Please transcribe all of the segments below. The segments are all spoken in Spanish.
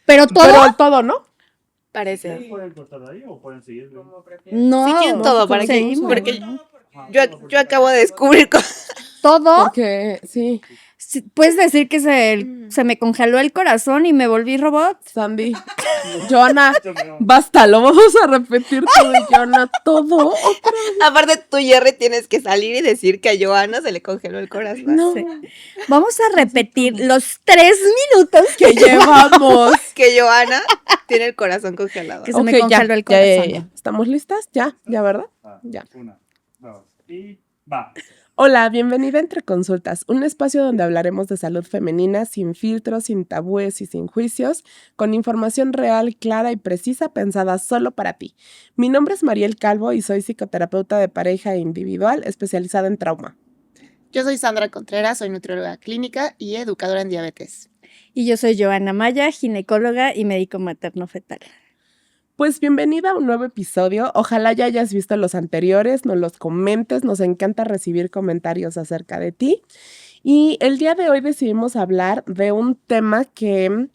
Pero todo. Pero todo, ¿no? Parece. ¿Pueden cortar ahí o pueden seguir? No. Sí quieren todo, para que, seguimos. porque yo acabo de descubrir Todo. Porque, sí, Sí, puedes decir que se me congeló el corazón y me volví robot. Sandy. Joana, basta, lo vamos a repetir todo, Joana, todo. Aparte tú, Jerry, tienes que salir y decir que a Joana se le congeló el corazón. No, Sí. Vamos a repetir los 3 minutos que llevamos. Que Joana tiene el corazón congelado. Que se me Ok, congeló el ya, corazón. ya. ¿Estamos listas? Ya, ¿verdad? Ya. 1, 2 y va. Hola, bienvenida a Entre Consultas, un espacio donde hablaremos de salud femenina sin filtros, sin tabúes y sin juicios, con información real, clara y precisa pensada solo para ti. Mi nombre es Mariel Calvo y soy psicoterapeuta de pareja e individual especializada en trauma. Yo soy Sandra Contreras, soy nutrióloga clínica y educadora en diabetes. Y yo soy Joana Maya, ginecóloga y médico materno-fetal. Pues bienvenida a un nuevo episodio. Ojalá ya hayas visto los anteriores, nos los comentes, nos encanta recibir comentarios acerca de ti. Y el día de hoy decidimos hablar de un tema que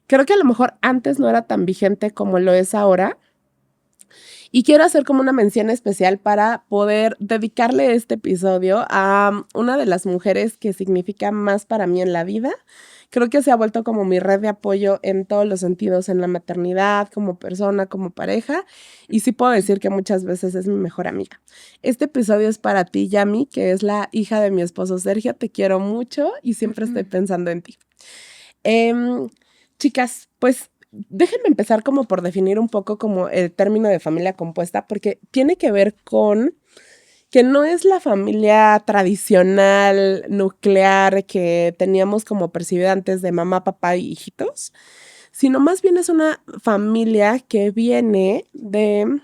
creo que a lo mejor antes no era tan vigente como lo es ahora. Y quiero hacer como una mención especial para poder dedicarle este episodio a una de las mujeres que significa más para mí en la vida. Creo que se ha vuelto como mi red de apoyo en todos los sentidos, en la maternidad, como persona, como pareja. Y sí puedo decir que muchas veces es mi mejor amiga. Este episodio es para ti, Yami, que es la hija de mi esposo Sergio. Te quiero mucho y siempre estoy pensando en ti. Chicas, pues déjenme empezar como por definir un poco como el término de familia compuesta, porque tiene que ver con que no es la familia tradicional, nuclear, que teníamos como percibida antes de mamá, papá y hijitos, sino más bien es una familia que viene de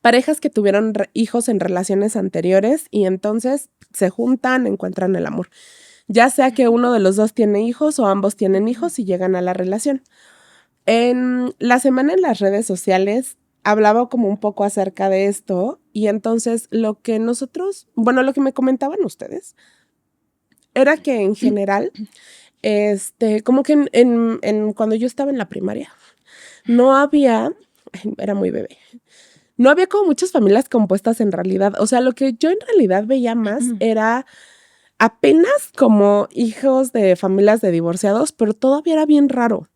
parejas que tuvieron hijos en relaciones anteriores y entonces se juntan, encuentran el amor. Ya sea que uno de los dos tiene hijos o ambos tienen hijos y llegan a la relación. En la semana en las redes sociales hablaba como un poco acerca de esto y entonces lo que me comentaban ustedes era que en general, como que cuando yo estaba en la primaria, no había, era muy bebé, no había como muchas familias compuestas en realidad. O sea, lo que yo en realidad veía más era apenas como hijos de familias de divorciados, pero todavía era bien raro.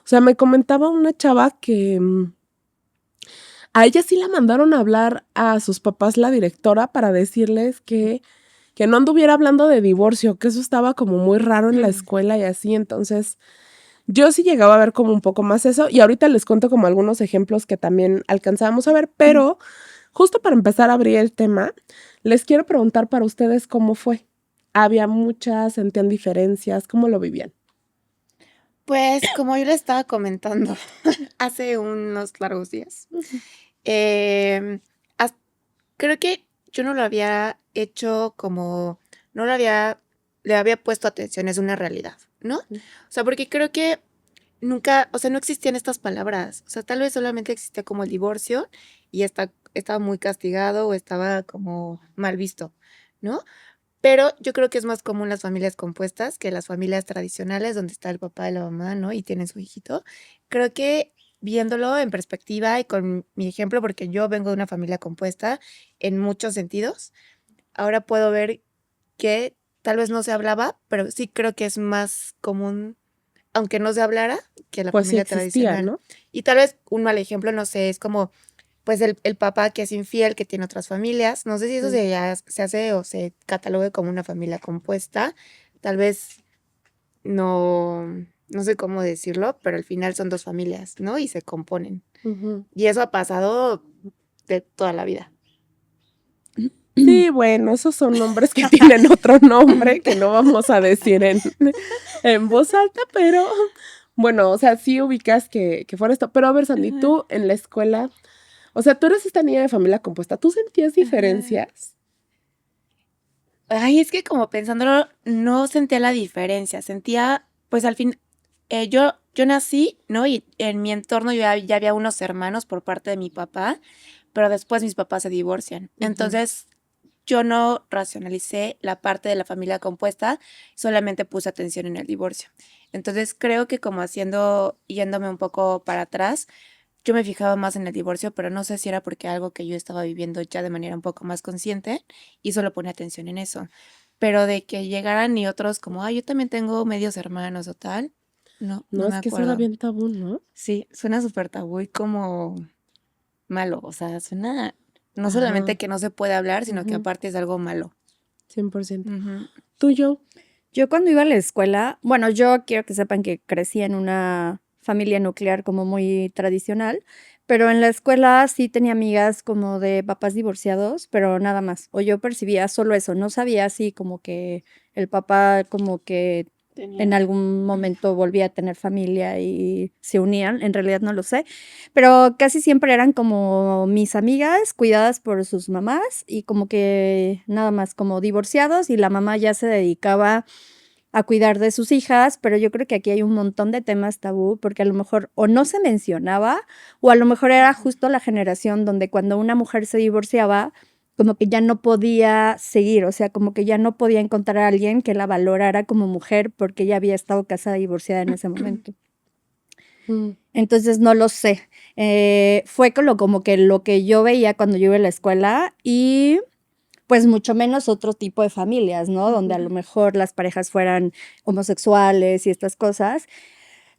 O sea, me comentaba una chava que a ella sí la mandaron a hablar a sus papás, la directora, para decirles que no anduviera hablando de divorcio, que eso estaba como muy raro en la escuela y así. Entonces, yo sí llegaba a ver como un poco más eso y ahorita les cuento como algunos ejemplos que también alcanzábamos a ver, pero justo para empezar a abrir el tema, les quiero preguntar para ustedes cómo fue. Había muchas, sentían diferencias, ¿cómo lo vivían? Pues como yo le estaba comentando hace unos largos días, creo que yo no lo había hecho como, le había puesto atención, es una realidad, ¿no? O sea, porque creo que nunca, o sea, no existían estas palabras, o sea, tal vez solamente existía como el divorcio y estaba muy castigado o estaba como mal visto, ¿no? Pero yo creo que es más común las familias compuestas que las familias tradicionales donde está el papá y la mamá, ¿no? Y tienen su hijito. Creo que viéndolo en perspectiva y con mi ejemplo, porque yo vengo de una familia compuesta en muchos sentidos, ahora puedo ver que tal vez no se hablaba, pero sí creo que es más común, aunque no se hablara, que la Pues sí familia existía, tradicional. ¿no? Y tal vez un mal ejemplo, no sé, es como pues el papá que es infiel, que tiene otras familias. No sé si eso se hace o se catalogue como una familia compuesta. Tal vez no sé cómo decirlo, pero al final son dos familias, ¿no? Y se componen. Y eso ha pasado de toda la vida. Sí, bueno, esos son nombres que tienen otro nombre que no vamos a decir en voz alta, pero bueno, o sea, sí ubicas que fuera esto. Pero a ver, Sandy, tú en la escuela, o sea, tú eres esta niña de familia compuesta, ¿tú sentías diferencias? Ay, es que como pensándolo, no sentía la diferencia. Sentía, pues al fin, yo nací, ¿no? Y en mi entorno ya había unos hermanos por parte de mi papá, pero después mis papás se divorcian. Entonces, yo no racionalicé la parte de la familia compuesta, solamente puse atención en el divorcio. Entonces creo que como yéndome un poco para atrás, yo me fijaba más en el divorcio, pero no sé si era porque algo que yo estaba viviendo ya de manera un poco más consciente y solo ponía atención en eso. Pero de que llegaran y otros como, yo también tengo medios hermanos o tal, no No, me es que suena acuerdo. bien tabú, ¿no? Sí, suena súper tabú y como malo, o sea, suena no Ajá. solamente que no se puede hablar, sino que Ujú. aparte es algo malo. 100%. Ujú. ¿Tú, yo? Yo cuando iba a la escuela, bueno, yo quiero que sepan que crecí en una familia nuclear como muy tradicional, pero en la escuela sí tenía amigas como de papás divorciados, pero nada más. O yo percibía solo eso, no sabía así como que el papá como que en algún momento volvía a tener familia y se unían, en realidad no lo sé, pero casi siempre eran como mis amigas cuidadas por sus mamás y como que nada más como divorciados y la mamá ya se dedicaba a cuidar de sus hijas, pero yo creo que aquí hay un montón de temas tabú porque a lo mejor o no se mencionaba o a lo mejor era justo la generación donde cuando una mujer se divorciaba, como que ya no podía seguir, o sea, como que ya no podía encontrar a alguien que la valorara como mujer porque ya había estado casada y divorciada en ese momento. Mm. Entonces no lo sé. Fue como que lo que yo veía cuando yo iba a la escuela y pues mucho menos otro tipo de familias, ¿no? Donde a lo mejor las parejas fueran homosexuales y estas cosas.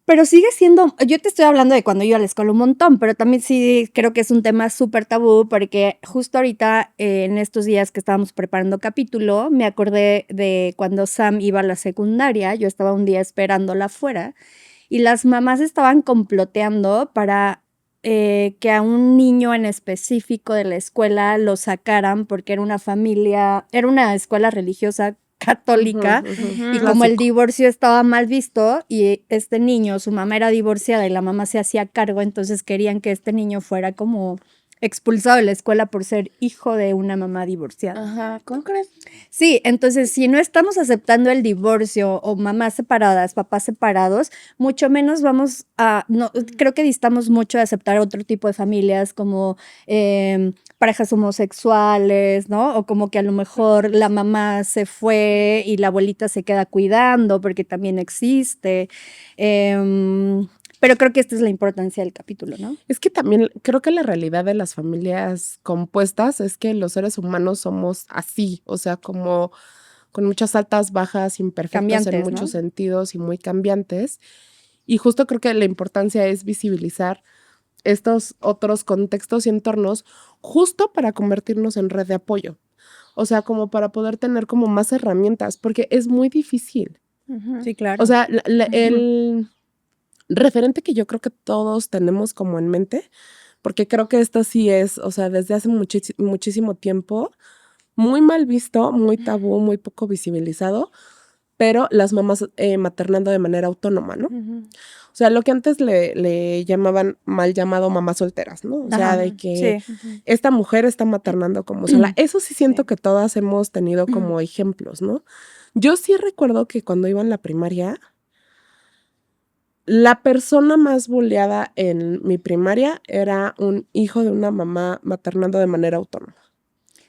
Pero sigue siendo, yo te estoy hablando de cuando iba a la escuela un montón, pero también sí creo que es un tema súper tabú porque justo ahorita en estos días que estábamos preparando capítulo, me acordé de cuando Sam iba a la secundaria, yo estaba un día esperándola afuera y las mamás estaban comploteando para que a un niño en específico de la escuela lo sacaran porque era una familia, era una escuela religiosa católica Ujú, ujú. y Ujú. como el Clásico. divorcio estaba mal visto y este niño, su mamá era divorciada y la mamá se hacía cargo, entonces querían que este niño fuera como expulsado de la escuela por ser hijo de una mamá divorciada. Ajá, ¿cómo crees? Sí, entonces si no estamos aceptando el divorcio o mamás separadas, papás separados, mucho menos vamos a, no, creo que distamos mucho de aceptar otro tipo de familias como parejas homosexuales, ¿no? O como que a lo mejor la mamá se fue y la abuelita se queda cuidando porque también existe. Pero creo que esta es la importancia del capítulo, ¿no? Es que también creo que la realidad de las familias compuestas es que los seres humanos somos así, o sea, como con muchas altas, bajas, imperfectos en Cambiantes, ¿no? muchos sentidos y muy cambiantes. Y justo creo que la importancia es visibilizar estos otros contextos y entornos justo para convertirnos en red de apoyo. O sea, como para poder tener como más herramientas, porque es muy difícil. Sí, claro. O sea, el referente que yo creo que todos tenemos como en mente, porque creo que esto sí es, o sea, desde hace muchísimo tiempo, muy mal visto, muy tabú, muy poco visibilizado, pero las mamás maternando de manera autónoma, ¿no? O sea, lo que antes le llamaban mal llamado mamás solteras, ¿no? O sea, Ajá, de que sí. esta mujer está maternando como sola. Eso sí siento Sí. que todas hemos tenido como ejemplos, ¿no? Yo sí recuerdo que cuando iba en la primaria, la persona más bulleada en mi primaria era un hijo de una mamá maternando de manera autónoma.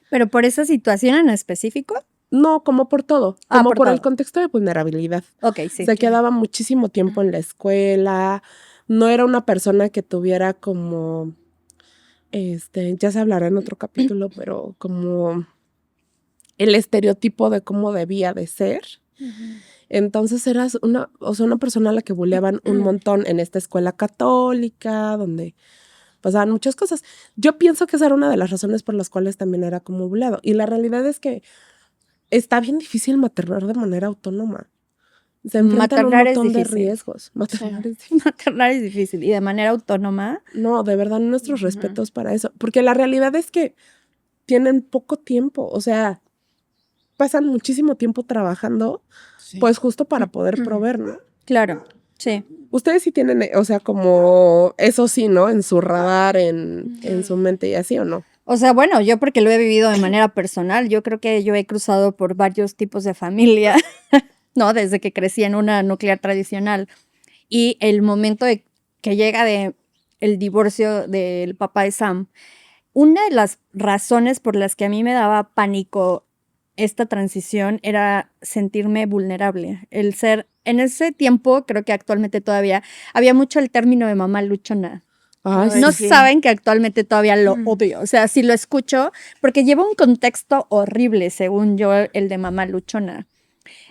Pero por esa situación en específico. No, como por todo, Ah, como por por el todo. contexto de vulnerabilidad. Ok, sí. Se quedaba muchísimo tiempo en la escuela, no era una persona que tuviera como, ya se hablará en otro capítulo, pero como el estereotipo de cómo debía de ser. Entonces eras una persona a la que bulleaban un montón en esta escuela católica, donde pasaban muchas cosas. Yo pienso que esa era una de las razones por las cuales también era como bulleado. Y la realidad es que está bien difícil maternar de manera autónoma. Se enfrentan a un Maternar es montón de difícil. riesgos. Maternar es difícil. Maternar es difícil y de manera autónoma. No, de verdad, nuestros respetos para eso. Porque la realidad es que tienen poco tiempo. O sea, pasan muchísimo tiempo trabajando, pues justo para poder proveer, ¿no? Claro, sí. Ustedes sí tienen, o sea, como eso sí, ¿no? En su radar, en su mente y así, ¿o no? O sea, bueno, yo porque lo he vivido de manera personal, yo creo que yo he cruzado por varios tipos de familia, ¿no? Desde que crecí en una nuclear tradicional. Y el momento que llega de el divorcio del papá de Sam, una de las razones por las que a mí me daba pánico esta transición era sentirme vulnerable. El ser, en ese tiempo, creo que actualmente todavía, había mucho el término de mamá luchona. Ay, Ay, No sí. sí. saben que actualmente todavía lo Mm. odio. O sea, si lo escucho, porque lleva un contexto horrible, según yo, el de mamá luchona.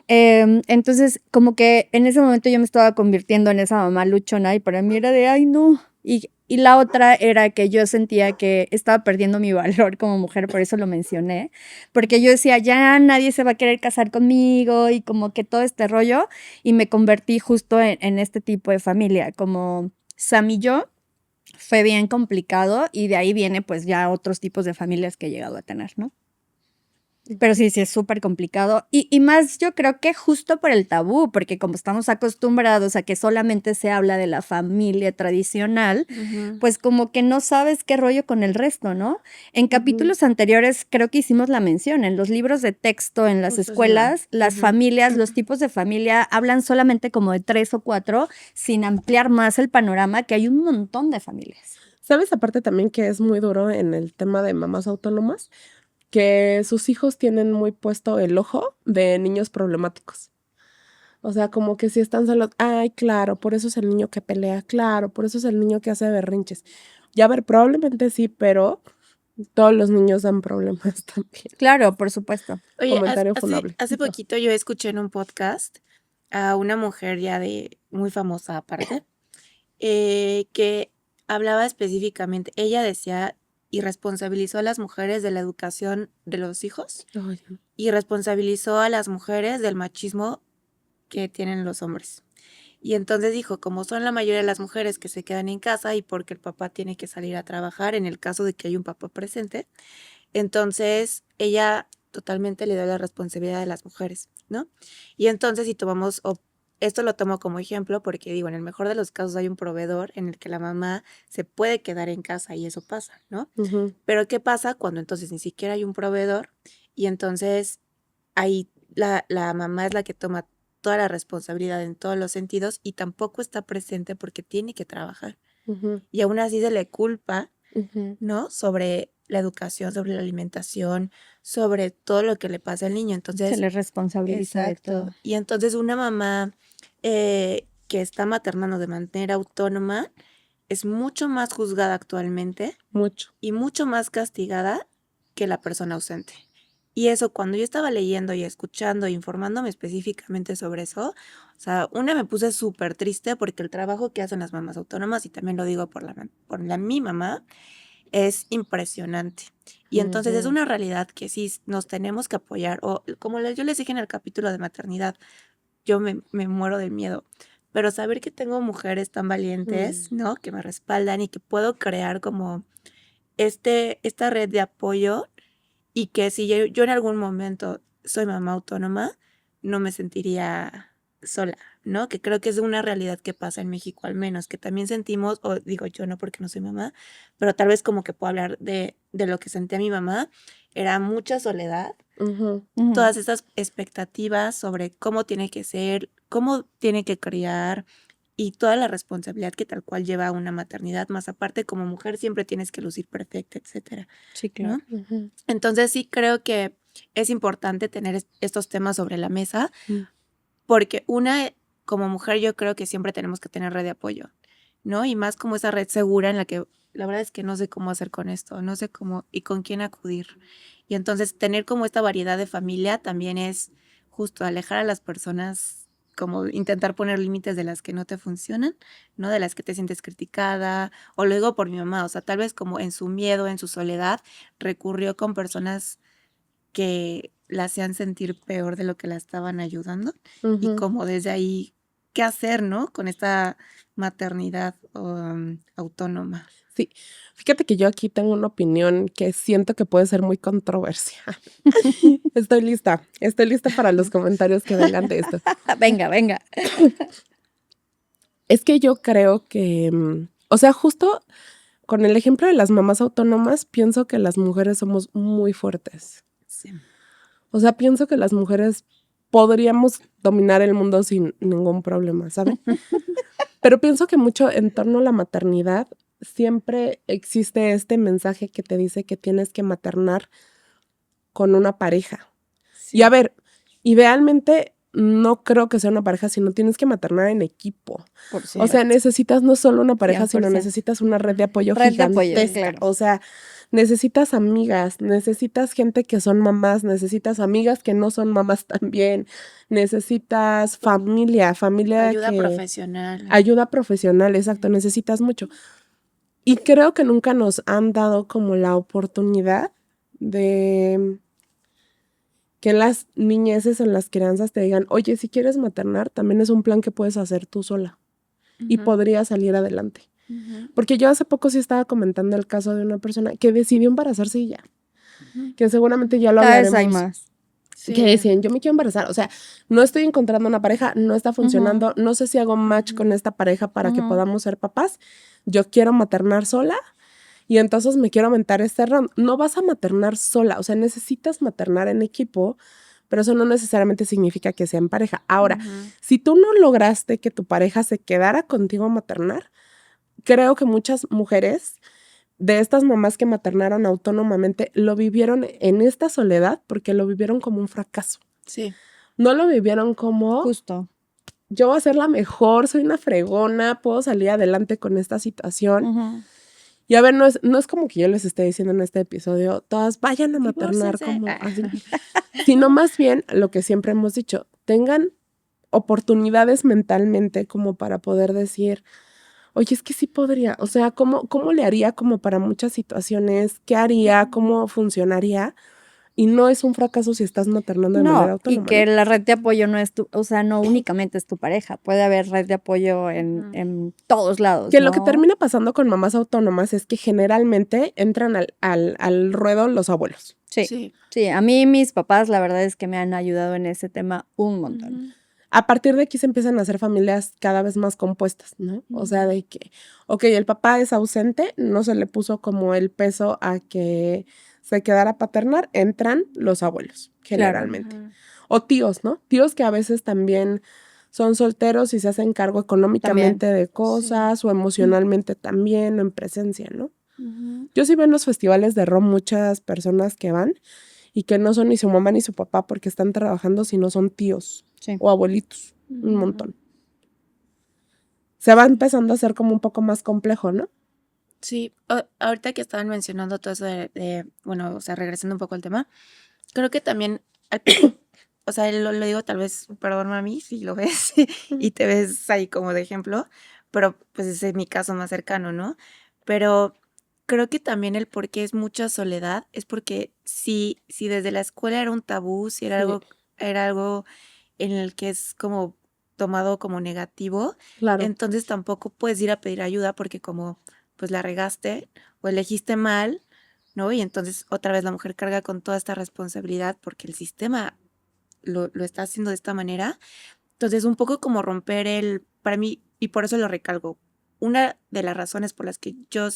Entonces, como que en ese momento yo me estaba convirtiendo en esa mamá luchona y para mí era de, ay, no. Y la otra era que yo sentía que estaba perdiendo mi valor como mujer, por eso lo mencioné, porque yo decía, ya nadie se va a querer casar conmigo y como que todo este rollo, y me convertí justo en este tipo de familia, como Sam y yo. Fue bien complicado y de ahí viene pues ya otros tipos de familias que he llegado a tener, ¿no? Pero sí, sí es súper complicado. Y más yo creo que justo por el tabú, porque como estamos acostumbrados a que solamente se habla de la familia tradicional, Ujú. pues como que no sabes qué rollo con el resto, ¿no? En capítulos anteriores creo que hicimos la mención, en los libros de texto, en las Justo eso iba. escuelas, las Ujú. familias, los tipos de familia hablan solamente como de 3 o 4, sin ampliar más el panorama, que hay un montón de familias. ¿Sabes aparte también que es muy duro en el tema de mamás autónomas? Que sus hijos tienen muy puesto el ojo de niños problemáticos. O sea, como que si están solos, ay, claro, por eso es el niño que pelea, claro, por eso es el niño que hace berrinches. Y a ver, probablemente sí, pero todos los niños dan problemas también. Claro, por supuesto. Oye, Comentario funable. hace poquito yo escuché en un podcast a una mujer ya de muy famosa aparte, que hablaba específicamente, ella decía y responsabilizó a las mujeres de la educación de los hijos Ay, y responsabilizó a las mujeres del machismo que tienen los hombres. Y entonces dijo, como son la mayoría de las mujeres que se quedan en casa y porque el papá tiene que salir a trabajar en el caso de que hay un papá presente, entonces ella totalmente le da la responsabilidad a las mujeres, ¿no? Y entonces si tomamos, esto lo tomo como ejemplo porque digo, en el mejor de los casos hay un proveedor en el que la mamá se puede quedar en casa y eso pasa, ¿no? ujú, Pero ¿qué pasa cuando entonces ni siquiera hay un proveedor y entonces ahí la mamá es la que toma toda la responsabilidad en todos los sentidos y tampoco está presente porque tiene que trabajar? ujú, Y aún así se le culpa, ujú. ¿no? Sobre la educación, sobre la alimentación, sobre todo lo que le pasa al niño. Se Entonces, les responsabiliza de exacto. todo. Y entonces una mamá que está maternando de manera autónoma es mucho más juzgada actualmente Mucho. y mucho más castigada que la persona ausente. Y eso, cuando yo estaba leyendo y escuchando e informándome específicamente sobre eso, o sea, una me puse súper triste porque el trabajo que hacen las mamás autónomas, y también lo digo mi mamá, es impresionante. Y entonces es Ujú, una realidad que sí nos tenemos que apoyar. O como yo les dije en el capítulo de maternidad, yo me muero del miedo. Pero saber que tengo mujeres tan valientes, ¿no? Que me respaldan y que puedo crear como esta red de apoyo y que si yo en algún momento soy mamá autónoma, no me sentiría sola, ¿no? Que creo que es una realidad que pasa en México al menos, que también sentimos, o digo yo no porque no soy mamá, pero tal vez como que puedo hablar de lo que sentía mi mamá, era mucha soledad, ujú. Ujú. todas esas expectativas sobre cómo tiene que ser, cómo tiene que criar y toda la responsabilidad que tal cual lleva una maternidad, más aparte como mujer siempre tienes que lucir perfecta, etcétera, Sí, ¿no? claro. Ujú. Entonces sí creo que es importante tener estos temas sobre la mesa Mm. porque como mujer yo creo que siempre tenemos que tener red de apoyo, ¿no? Y más como esa red segura en la que la verdad es que no sé cómo hacer con esto, no sé cómo y con quién acudir. Y entonces tener como esta variedad de familia también es justo alejar a las personas, como intentar poner límites de las que no te funcionan, ¿no? De las que te sientes criticada, o lo digo por mi mamá, o sea, tal vez como en su miedo, en su soledad, recurrió con personas que la hacían sentir peor de lo que la estaban ayudando y Ujú. como desde ahí, ¿qué hacer, no? Con esta maternidad autónoma. Sí, fíjate que yo aquí tengo una opinión que siento que puede ser muy controversial. Estoy lista para los comentarios que vengan de esto. Venga, venga. Es que yo creo que, o sea, justo con el ejemplo de las mamás autónomas, pienso que las mujeres somos muy fuertes. Sí. O sea, pienso que las mujeres podríamos dominar el mundo sin ningún problema, ¿saben? Pero pienso que mucho en torno a la maternidad siempre existe este mensaje que te dice que tienes que maternar con una pareja. Y a ver, idealmente no creo que sea una pareja, sino tienes que maternar en equipo. Por O sea, supuesto. necesitas no solo una pareja, sino 100%. necesitas una red de apoyo Red de apoyo, gigantesca. claro. O sea, necesitas amigas, necesitas gente que son mamás, necesitas amigas que no son mamás también, necesitas familia Ayuda que... profesional. Ayuda profesional, exacto, necesitas mucho. Y creo que nunca nos han dado como la oportunidad de que en las niñeces, en las crianzas te digan, oye, si quieres maternar, también es un plan que puedes hacer tú sola y Ujú, podría salir adelante. ujú, Porque yo hace poco sí estaba comentando el caso de una persona que decidió embarazarse y ya, ujú. que seguramente ya lo Cada vez hay hablaremos. más. Sí. Que decían, yo me quiero embarazar, o sea, no estoy encontrando una pareja, no está funcionando, no sé si hago match con esta pareja para que Ujú. podamos ser papás, yo quiero maternar sola y entonces me quiero aventar este round. No vas a maternar sola, o sea, necesitas maternar en equipo, pero eso no necesariamente significa que sea en pareja. Ahora, Ujú. si tú no lograste que tu pareja se quedara contigo a maternar, creo que muchas mujeres de estas mamás que maternaron autónomamente lo vivieron en esta soledad porque lo vivieron como un fracaso. Sí. No lo vivieron como Justo. yo voy a ser la mejor, soy una fregona, puedo salir adelante con esta situación. Ujú. Y a ver, no es como que yo les esté diciendo en este episodio, todas vayan a maternar Divórciense. como así, sino más bien lo que siempre hemos dicho, tengan oportunidades mentalmente como para poder decir, oye, es que sí podría, o sea, ¿cómo le haría como para muchas situaciones? ¿Qué haría? ¿Cómo funcionaría? Y no es un fracaso si estás maternando de manera No, y autónoma, que ¿no? la red de apoyo no es tu, o sea, no únicamente es tu pareja, puede haber red de apoyo Ujú. en todos lados, Que lo que ¿no? termina pasando con mamás autónomas es que generalmente entran al ruedo los abuelos. Sí, Sí. sí, a mí mis papás la verdad es que me han ayudado en ese tema un montón. Ujú, A partir de aquí se empiezan a hacer familias cada vez más compuestas, ¿no? O sea, de que, ok, el papá es ausente, no se le puso como el peso a que se quedara a paternar, entran los abuelos, Claro, generalmente. ujú. O tíos, ¿no? Tíos que a veces también son solteros y se hacen cargo también. económicamente de Sí. cosas o emocionalmente también o en presencia, ¿no? Ujú. Yo sí veo en los festivales de ron muchas personas que van y que no son ni su mamá ni su papá porque están trabajando, sino son tíos Sí. o abuelitos, un Ujú. montón. Se va empezando a hacer como un poco más complejo, ¿no? Sí, ahorita que estaban mencionando todo eso bueno, o sea, regresando un poco al tema, creo que también, o sea, lo digo tal vez, perdón mami, si lo ves y te ves ahí como de ejemplo, pero pues ese es mi caso más cercano, ¿no? Pero creo que también el por qué es mucha soledad es porque si desde la escuela era un tabú, si Sí, era algo en el que es como tomado como negativo, claro. entonces tampoco puedes ir a pedir ayuda porque como pues la regaste o elegiste mal, ¿no? Y entonces otra vez la mujer carga con toda esta responsabilidad porque el sistema lo está haciendo de esta manera. Entonces un poco como romper para mí, y por eso lo recalco, una de las razones por las que yo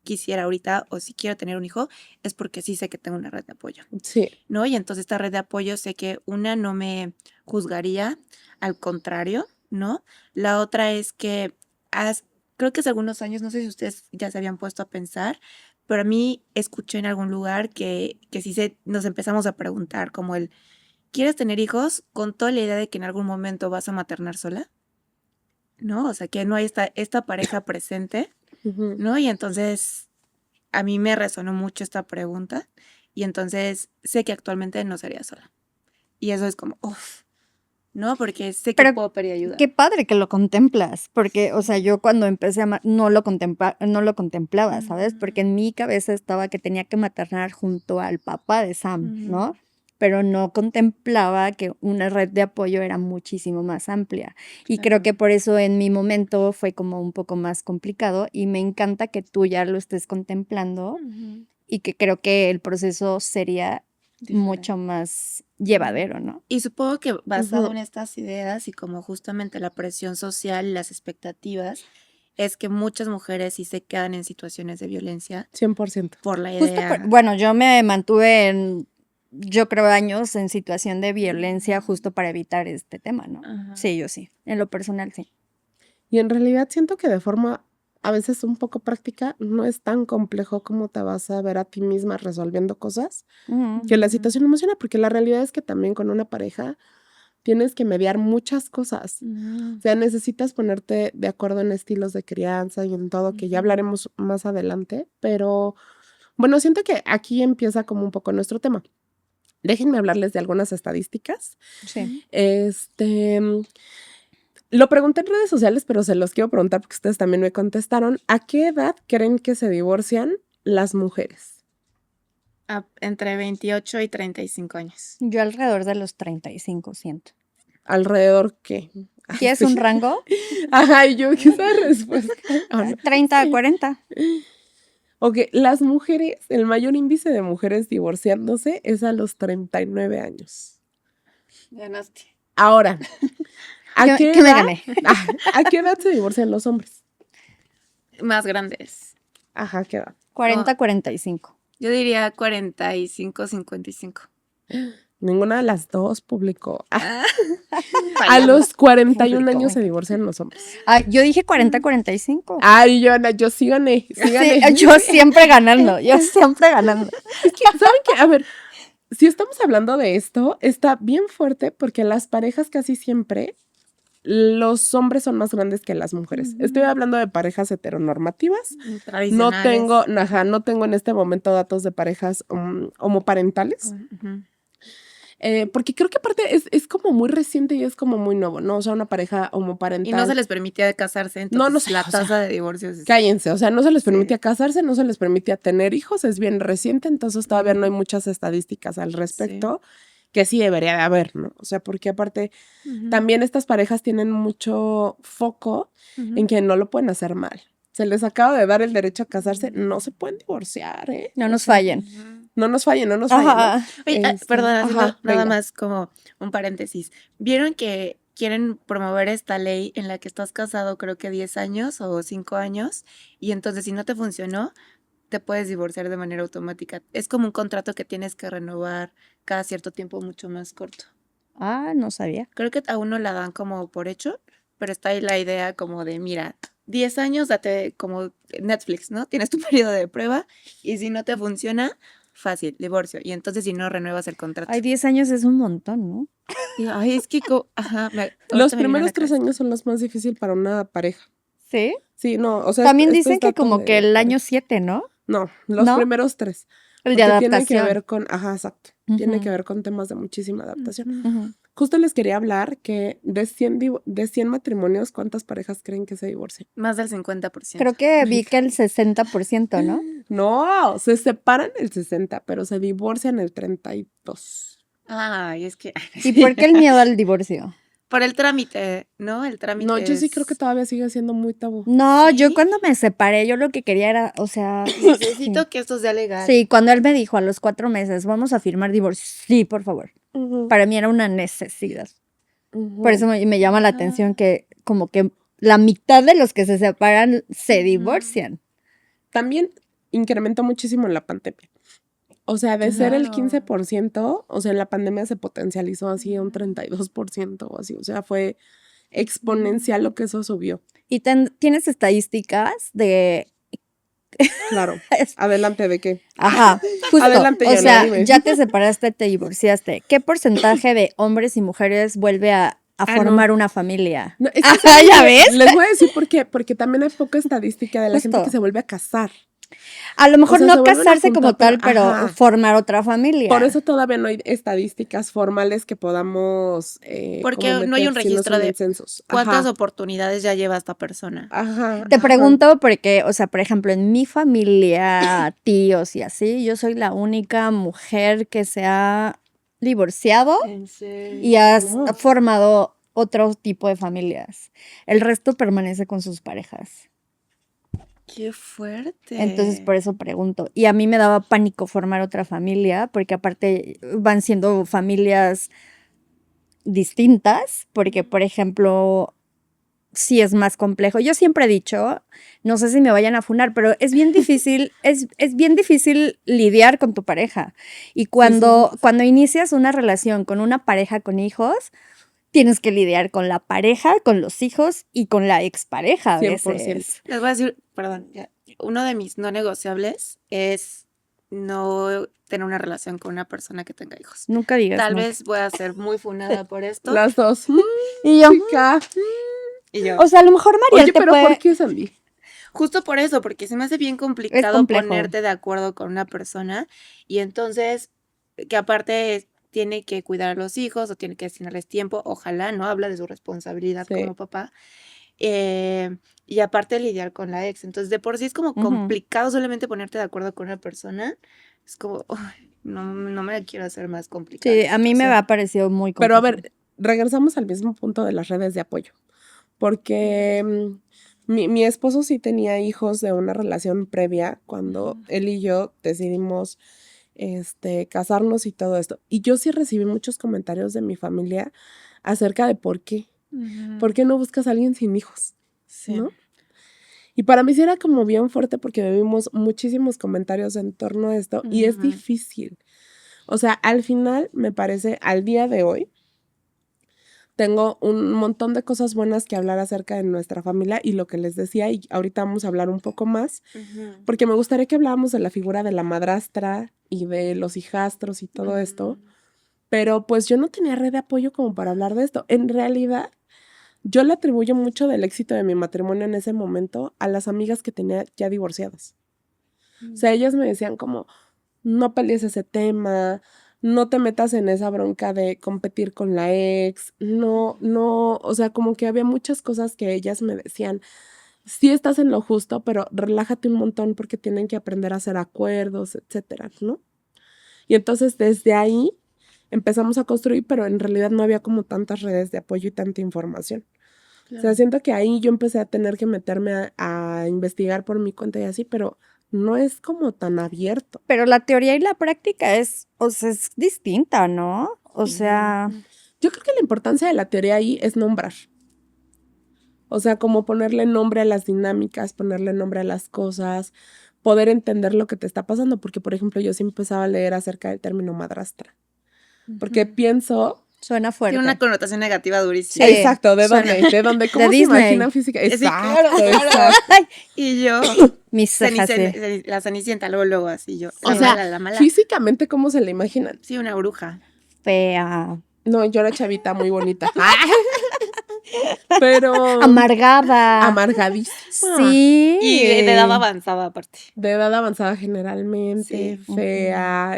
quisiera ahorita o si quiero tener un hijo es porque sí sé que tengo una red de apoyo. Sí, ¿No? Y entonces esta red de apoyo sé que una no me juzgaría, al contrario, ¿no? La otra es que creo que hace algunos años, no sé si ustedes ya se habían puesto a pensar, pero a mí escuché en algún lugar que sí nos empezamos a preguntar como ¿quieres tener hijos con toda la idea de que en algún momento vas a maternar sola? ¿No? O sea, que no hay esta pareja presente, ujú. ¿no? Y entonces a mí me resonó mucho esta pregunta y entonces sé que actualmente no sería sola. Y eso es como, uff, ¿no? Porque sé que Pero puedo pedir ayuda. qué padre que lo contemplas, porque, o sea, yo cuando empecé no lo no lo contemplaba, ¿sabes? Porque en mi cabeza estaba que tenía que maternar junto al papá de Sam, ¿no? Pero no contemplaba que una red de apoyo era muchísimo más amplia. Y creo Claro. que por eso en mi momento fue como un poco más complicado y me encanta que tú ya lo estés contemplando Ujú. y que creo que el proceso sería Diferente. mucho más llevadero, ¿no? Y supongo que basado Ujú. en estas ideas y como justamente la presión social y las expectativas, es que muchas mujeres sí se quedan en situaciones de violencia 100%. por la Justo, idea. bueno, yo me mantuve yo creo, años en situación de violencia justo para evitar este tema, ¿no? Ajá. Sí, yo sí, en lo personal sí. Y en realidad siento que de forma a veces un poco práctica, no es tan complejo como te vas a ver a ti misma resolviendo cosas que la situación emociona, porque la realidad es que también con una pareja tienes que mediar muchas cosas. O sea, necesitas ponerte de acuerdo en estilos de crianza y en todo, que ya hablaremos más adelante, pero bueno, siento que aquí empieza como un poco nuestro tema. Déjenme hablarles de algunas estadísticas. Sí. Lo pregunté en redes sociales, pero se los quiero preguntar porque ustedes también me contestaron. ¿A qué edad creen que se divorcian las mujeres? Entre 28 y 35 años. Yo alrededor de los 35 siento. ¿Alrededor qué? ¿Quieres Sí. un rango? Ajá, y yo qué esa respuesta. ¿O no? 30 a 40. Ok, las mujeres, el mayor índice de mujeres divorciándose es a los 39 años. Ganaste. Ahora, ¿a qué ¿Qué me edad? gané? ¿A qué edad se divorcian los hombres? Más grandes. Ajá, ¿qué edad? 40 a 45. Yo diría 45, 55. Ninguna de las dos publicó. A Fallamos. los 41 Publicó. años se divorcian los hombres. Ah, yo dije 40 a 45. Ay, Joana, yo sí gané, sí gané. Sí, yo siempre ganando, yo siempre ganando. Es que, ¿saben qué? A ver, si estamos hablando de esto, está bien fuerte porque las parejas casi siempre, los hombres son más grandes que las mujeres. Estoy hablando de parejas heteronormativas. No tengo en este momento datos de parejas homoparentales. Porque creo que aparte es como muy reciente y es como muy nuevo, ¿no? O sea, una pareja homoparental. Y no se les permitía casarse, entonces No sé, la o sea, tasa de divorcios es... Cállense, o sea, no se les Sí. permitía casarse, no se les permitía tener hijos, es bien reciente, entonces todavía no hay muchas estadísticas al respecto, que sí debería de haber, ¿no? O sea, porque aparte también estas parejas tienen mucho foco en que no lo pueden hacer mal. Se les acaba de dar el derecho a casarse, no se pueden divorciar, ¿eh? No nos fallen. No nos fallen, no nos fallen. Ajá. ¿no? Oye, Este, perdón, haciendo ajá, nada venga. más como un paréntesis. ¿Vieron que quieren promover esta ley en la que estás casado creo que 10 años o 5 años? Y entonces si no te funcionó, te puedes divorciar de manera automática. Es como un contrato que tienes que renovar cada cierto tiempo mucho más corto. Ah, no sabía. Creo que a uno la dan como por hecho, pero está ahí la idea como de, mira, 10 años, date como Netflix, ¿no? Tienes tu periodo de prueba y si no te funciona, fácil, divorcio. Y entonces si no renuevas el contrato. Ay, 10 años es un montón, ¿no? Y, ay, es que, ajá, Los primeros 3 años son los más difíciles para una pareja. ¿Sí? Sí, no, o sea. También esto dicen es que dato como de que el año pareja. 7, ¿no? No, los ¿No? primeros 3. El de Porque tiene que adaptación. ver con, ajá, exacto. Tiene Ujú. que ver con temas de muchísima adaptación. Ujú. Justo les quería hablar que de 100 matrimonios, ¿cuántas parejas creen que se divorcian? Más del 50%. Creo que vi que el 60%, ¿no? No, se separan el 60, pero se divorcian el 32. Ay, es que... ¿Y por qué el miedo al divorcio? Por el trámite, ¿no? El trámite No, yo sí creo que es- todavía sigue siendo muy tabú. No, yo ¿Sí? cuando me separé, yo lo que quería era, o sea, Necesito que esto sea legal. sí, cuando él me dijo a los 4 meses, vamos a firmar divorcio, sí, por favor. Para mí era una necesidad. Por eso me llama la atención que como que la mitad de los que se separan se divorcian. También incrementó muchísimo en la pandemia. O sea, de ser el Claro. 15%, o sea, en la pandemia se potencializó así a un 32% o así. O sea, fue exponencial lo que eso subió. Y tienes estadísticas de, Claro. Adelante, ¿de qué? ajá, justo, Adelante, o Yana, sea, dime. ya te separaste, te divorciaste. ¿Qué porcentaje de hombres y mujeres vuelve a no. formar una familia? No, es que, Ajá, ¿saben ¿ya qué? ves? Les voy a decir por qué. Porque también hay poca estadística de la gente Justo. que se vuelve a casar. A lo mejor O sea, se no vuelven a casarse juntar, como tal, pero- pero ajá. formar otra familia. Por eso todavía no hay estadísticas formales que podamos Porque como no hay un meter, si no registro son de en censos. ¿Cuántas Ajá. oportunidades ya lleva esta persona? Ajá. Te ajá. pregunto porque, o sea, por ejemplo, en mi familia, tíos y así, yo soy la única mujer que se ha divorciado ¿En serio? y ha No. formado otro tipo de familias. El resto permanece con sus parejas. ¡Qué fuerte! Entonces, por eso pregunto. Y a mí me daba pánico formar otra familia, porque aparte van siendo familias distintas, porque, por ejemplo, sí es más complejo. Yo siempre he dicho, no sé si me vayan a funar, pero es bien difícil, es bien difícil lidiar con tu pareja. Y cuando inicias una relación con una pareja con hijos, tienes que lidiar con la pareja, con los hijos y con la expareja a 100%. veces. Les voy a decir, perdón, ya, uno de mis no negociables es no tener una relación con una persona que tenga hijos. Nunca digas Tal nunca. vez voy a ser muy funada por esto. Las dos. Y yo, Chica. Y yo, o sea, a lo mejor María Oye, te pero puede... ¿por qué, Sandy? justo por eso, porque se me hace bien complicado complejo. ponerte de acuerdo con una persona y entonces que aparte tiene que cuidar a los hijos o tiene que destinarles tiempo, ojalá, ¿no? Habla de su responsabilidad Sí. como papá. Y aparte lidiar con la ex. Entonces, de por sí es como Ujú. complicado solamente ponerte de acuerdo con una persona. Es como, "Ay, no me la quiero hacer más complicada. Sí, la a mí me situación". ha parecido muy Pero a complejo. ver, regresamos al mismo punto de las redes de apoyo. Porque mi esposo sí tenía hijos de una relación previa cuando él y yo decidimos casarnos y todo esto. Y yo sí recibí muchos comentarios de mi familia acerca de por qué. ¿Por qué no buscas a alguien sin hijos? Sí. ¿No? Y para mí sí era como bien fuerte porque vivimos muchísimos comentarios en torno a esto y es Ujú. difícil. O sea, al final me parece, al día de hoy, tengo un montón de cosas buenas que hablar acerca de nuestra familia y lo que les decía, y ahorita vamos a hablar un poco más, Ujú. porque me gustaría que habláramos de la figura de la madrastra y de los hijastros y todo esto, pero pues yo no tenía red de apoyo como para hablar de esto. En realidad, yo le atribuyo mucho del éxito de mi matrimonio en ese momento a las amigas que tenía ya divorciadas. O sea, ellas me decían como, no pelees ese tema, no te metas en esa bronca de competir con la ex, no, o sea, como que había muchas cosas que ellas me decían, sí estás en lo justo, pero relájate un montón porque tienen que aprender a hacer acuerdos, etcétera, ¿no? Y entonces desde ahí empezamos a construir, pero en realidad no había como tantas redes de apoyo y tanta información. O sea, siento que ahí yo empecé a tener que meterme a investigar por mi cuenta y así, pero no es como tan abierto. Pero la teoría y la práctica es, o sea, es distinta, ¿no? O sea, Yo creo que la importancia de la teoría ahí es nombrar. O sea, como ponerle nombre a las dinámicas, ponerle nombre a las cosas, poder entender lo que te está pasando. Porque, por ejemplo, yo sí empezaba a leer acerca del término madrastra. Porque pienso, suena fuerte. Tiene una connotación negativa durísima. Sí, exacto, ¿de suena. dónde? ¿De dónde? ¿Cómo se Disney. imagina física? Sí, Exacto, claro, claro. exacto. Y yo, Mis cejas, sí. la Cenicienta, luego así yo. O La sea, mala, la mala. físicamente, ¿cómo se la imaginan? Sí, una bruja. Fea. No, yo era chavita muy bonita. Pero Amargada. amargadísima. Sí. Y de edad avanzada aparte. De edad avanzada generalmente, Sí. fea,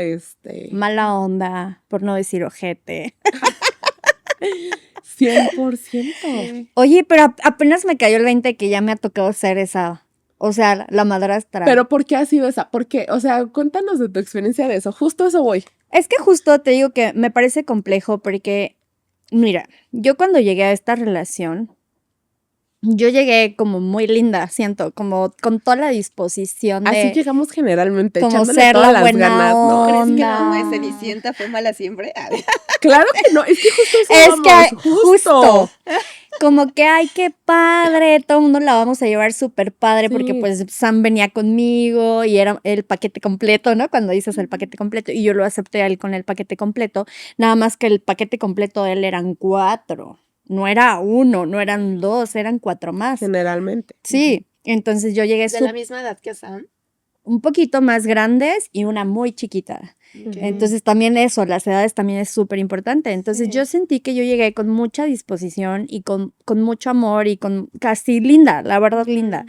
Mala onda, por no decir ojete. 100%. Oye, pero apenas me cayó el 20 que ya me ha tocado ser esa, o sea, la madrastra. Pero ¿por qué ha sido esa? ¿Por qué? O sea, cuéntanos de tu experiencia de eso. Justo a eso voy. Es que justo te digo que me parece complejo porque, mira, yo cuando llegué a esta relación, yo llegué como muy linda, siento, como con toda la disposición Así de llegamos generalmente, como echándole ser todas la las buena ganas, ¿no? onda. ¿Crees que la mamá de Cenicienta fue mala siempre? Claro que no, es que justo eso Es vamos, que justo, como que, ay, qué padre, todo el mundo la vamos a llevar súper padre porque Sí. pues Sam venía conmigo y era el paquete completo, ¿no? Cuando dices el paquete completo y yo lo acepté a él con el paquete completo, nada más que el paquete completo de él eran 4, no era 1, no eran 2, eran 4 más. Generalmente. Sí, entonces yo llegué De la misma edad que Sam. un poquito más grandes y una muy chiquita. Ok. Entonces también eso, las edades también es súper importante. Entonces Sí. yo sentí que yo llegué con mucha disposición y con mucho amor y con casi linda, la verdad linda.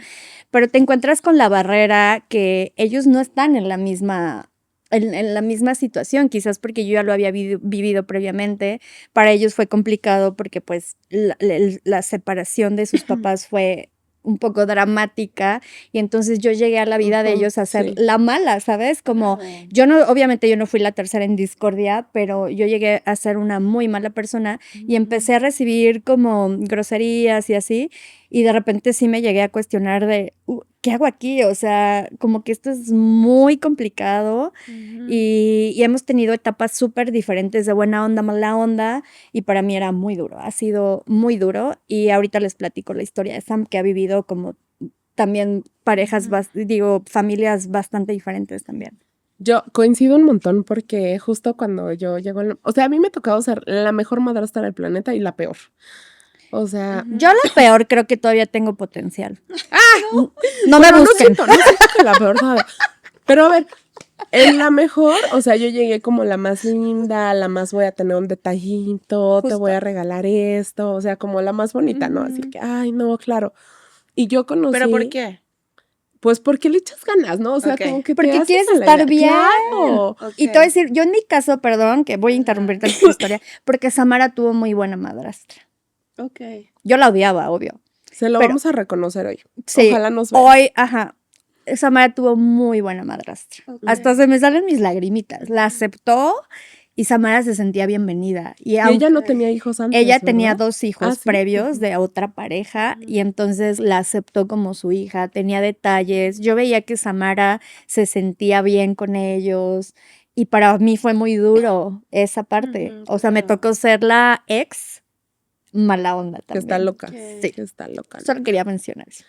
Pero te encuentras con la barrera que ellos no están en la misma... En la misma situación, quizás porque yo ya lo había vivido previamente, para ellos fue complicado porque pues la separación de sus papás fue un poco dramática y entonces yo llegué a la vida de Ujú, ellos a ser sí. la mala, ¿sabes? Como Claro. yo no, obviamente yo no fui la tercera en discordia, pero yo llegué a ser una muy mala persona y empecé a recibir como groserías y así, y de repente sí me llegué a cuestionar de, ¿qué hago aquí? O sea, como que esto es muy complicado y hemos tenido etapas súper diferentes de buena onda, mala onda, y para mí era muy duro, ha sido muy duro, y ahorita les platico la historia de Sam, que ha vivido como también parejas, familias bastante diferentes también. Yo coincido un montón porque justo cuando yo llego, o sea, a mí me tocaba ser la mejor madrastra del planeta y la peor. O sea, Yo la peor creo que todavía tengo potencial. No me bueno, busquen. no siento que la peor sabe. Pero a ver, en la mejor, o sea, yo llegué como la más linda, la más voy a tener un detallito, te Justo. voy a regalar esto, o sea, como la más bonita, ¿no? Así que, ay, no, claro. Y yo conocí, ¿Pero por qué? pues porque le echas ganas, ¿no? O sea, Ok. como que te Porque haces quieres a la estar idea. bien. Claro. Y te voy a decir, yo en mi caso, perdón, que voy a interrumpirte en tu historia, porque Samara tuvo muy buena madrastra. Ok. Yo la odiaba, obvio. Se lo Pero- vamos a reconocer hoy. Sí, Ojalá nos vea. hoy, ajá, Samara tuvo muy buena madrastra. Ok. Hasta se me salen mis lagrimitas. La aceptó y Samara se sentía bienvenida. Y Y ella no tenía hijos antes, ella tenía ¿verdad? 2 hijos sí. previos de otra pareja y entonces la aceptó como su hija, tenía detalles. Yo veía que Samara se sentía bien con ellos y para mí fue muy duro esa parte. Ujú, O sea, me claro. tocó ser la ex mala onda Que también. está loca. Ok. Sí. Que está loca. Solo quería mencionar eso.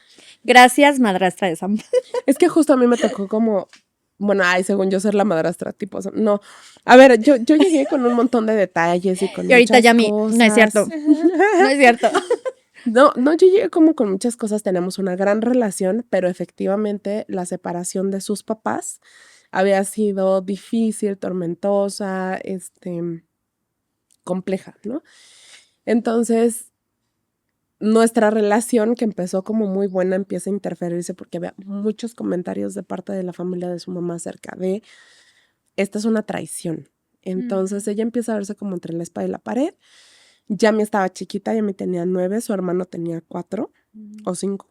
Gracias, madrastra de Samara. Es que justo a mí me tocó como, bueno, ay, según yo ser la madrastra, tipo, no. A ver, yo llegué con un montón de detalles y con Y ahorita muchas ya no es cierto. cosas. No es cierto. No, yo llegué como con muchas cosas, tenemos una gran relación, pero efectivamente la separación de sus papás había sido difícil, tormentosa, compleja, ¿no? Entonces, nuestra relación, que empezó como muy buena, empieza a interferirse porque había muchos comentarios de parte de la familia de su mamá acerca de, esta es una traición. Entonces ella empieza a verse como entre la espada y la pared. Ya me estaba chiquita, ya me tenía 9, su hermano tenía 4 o 5.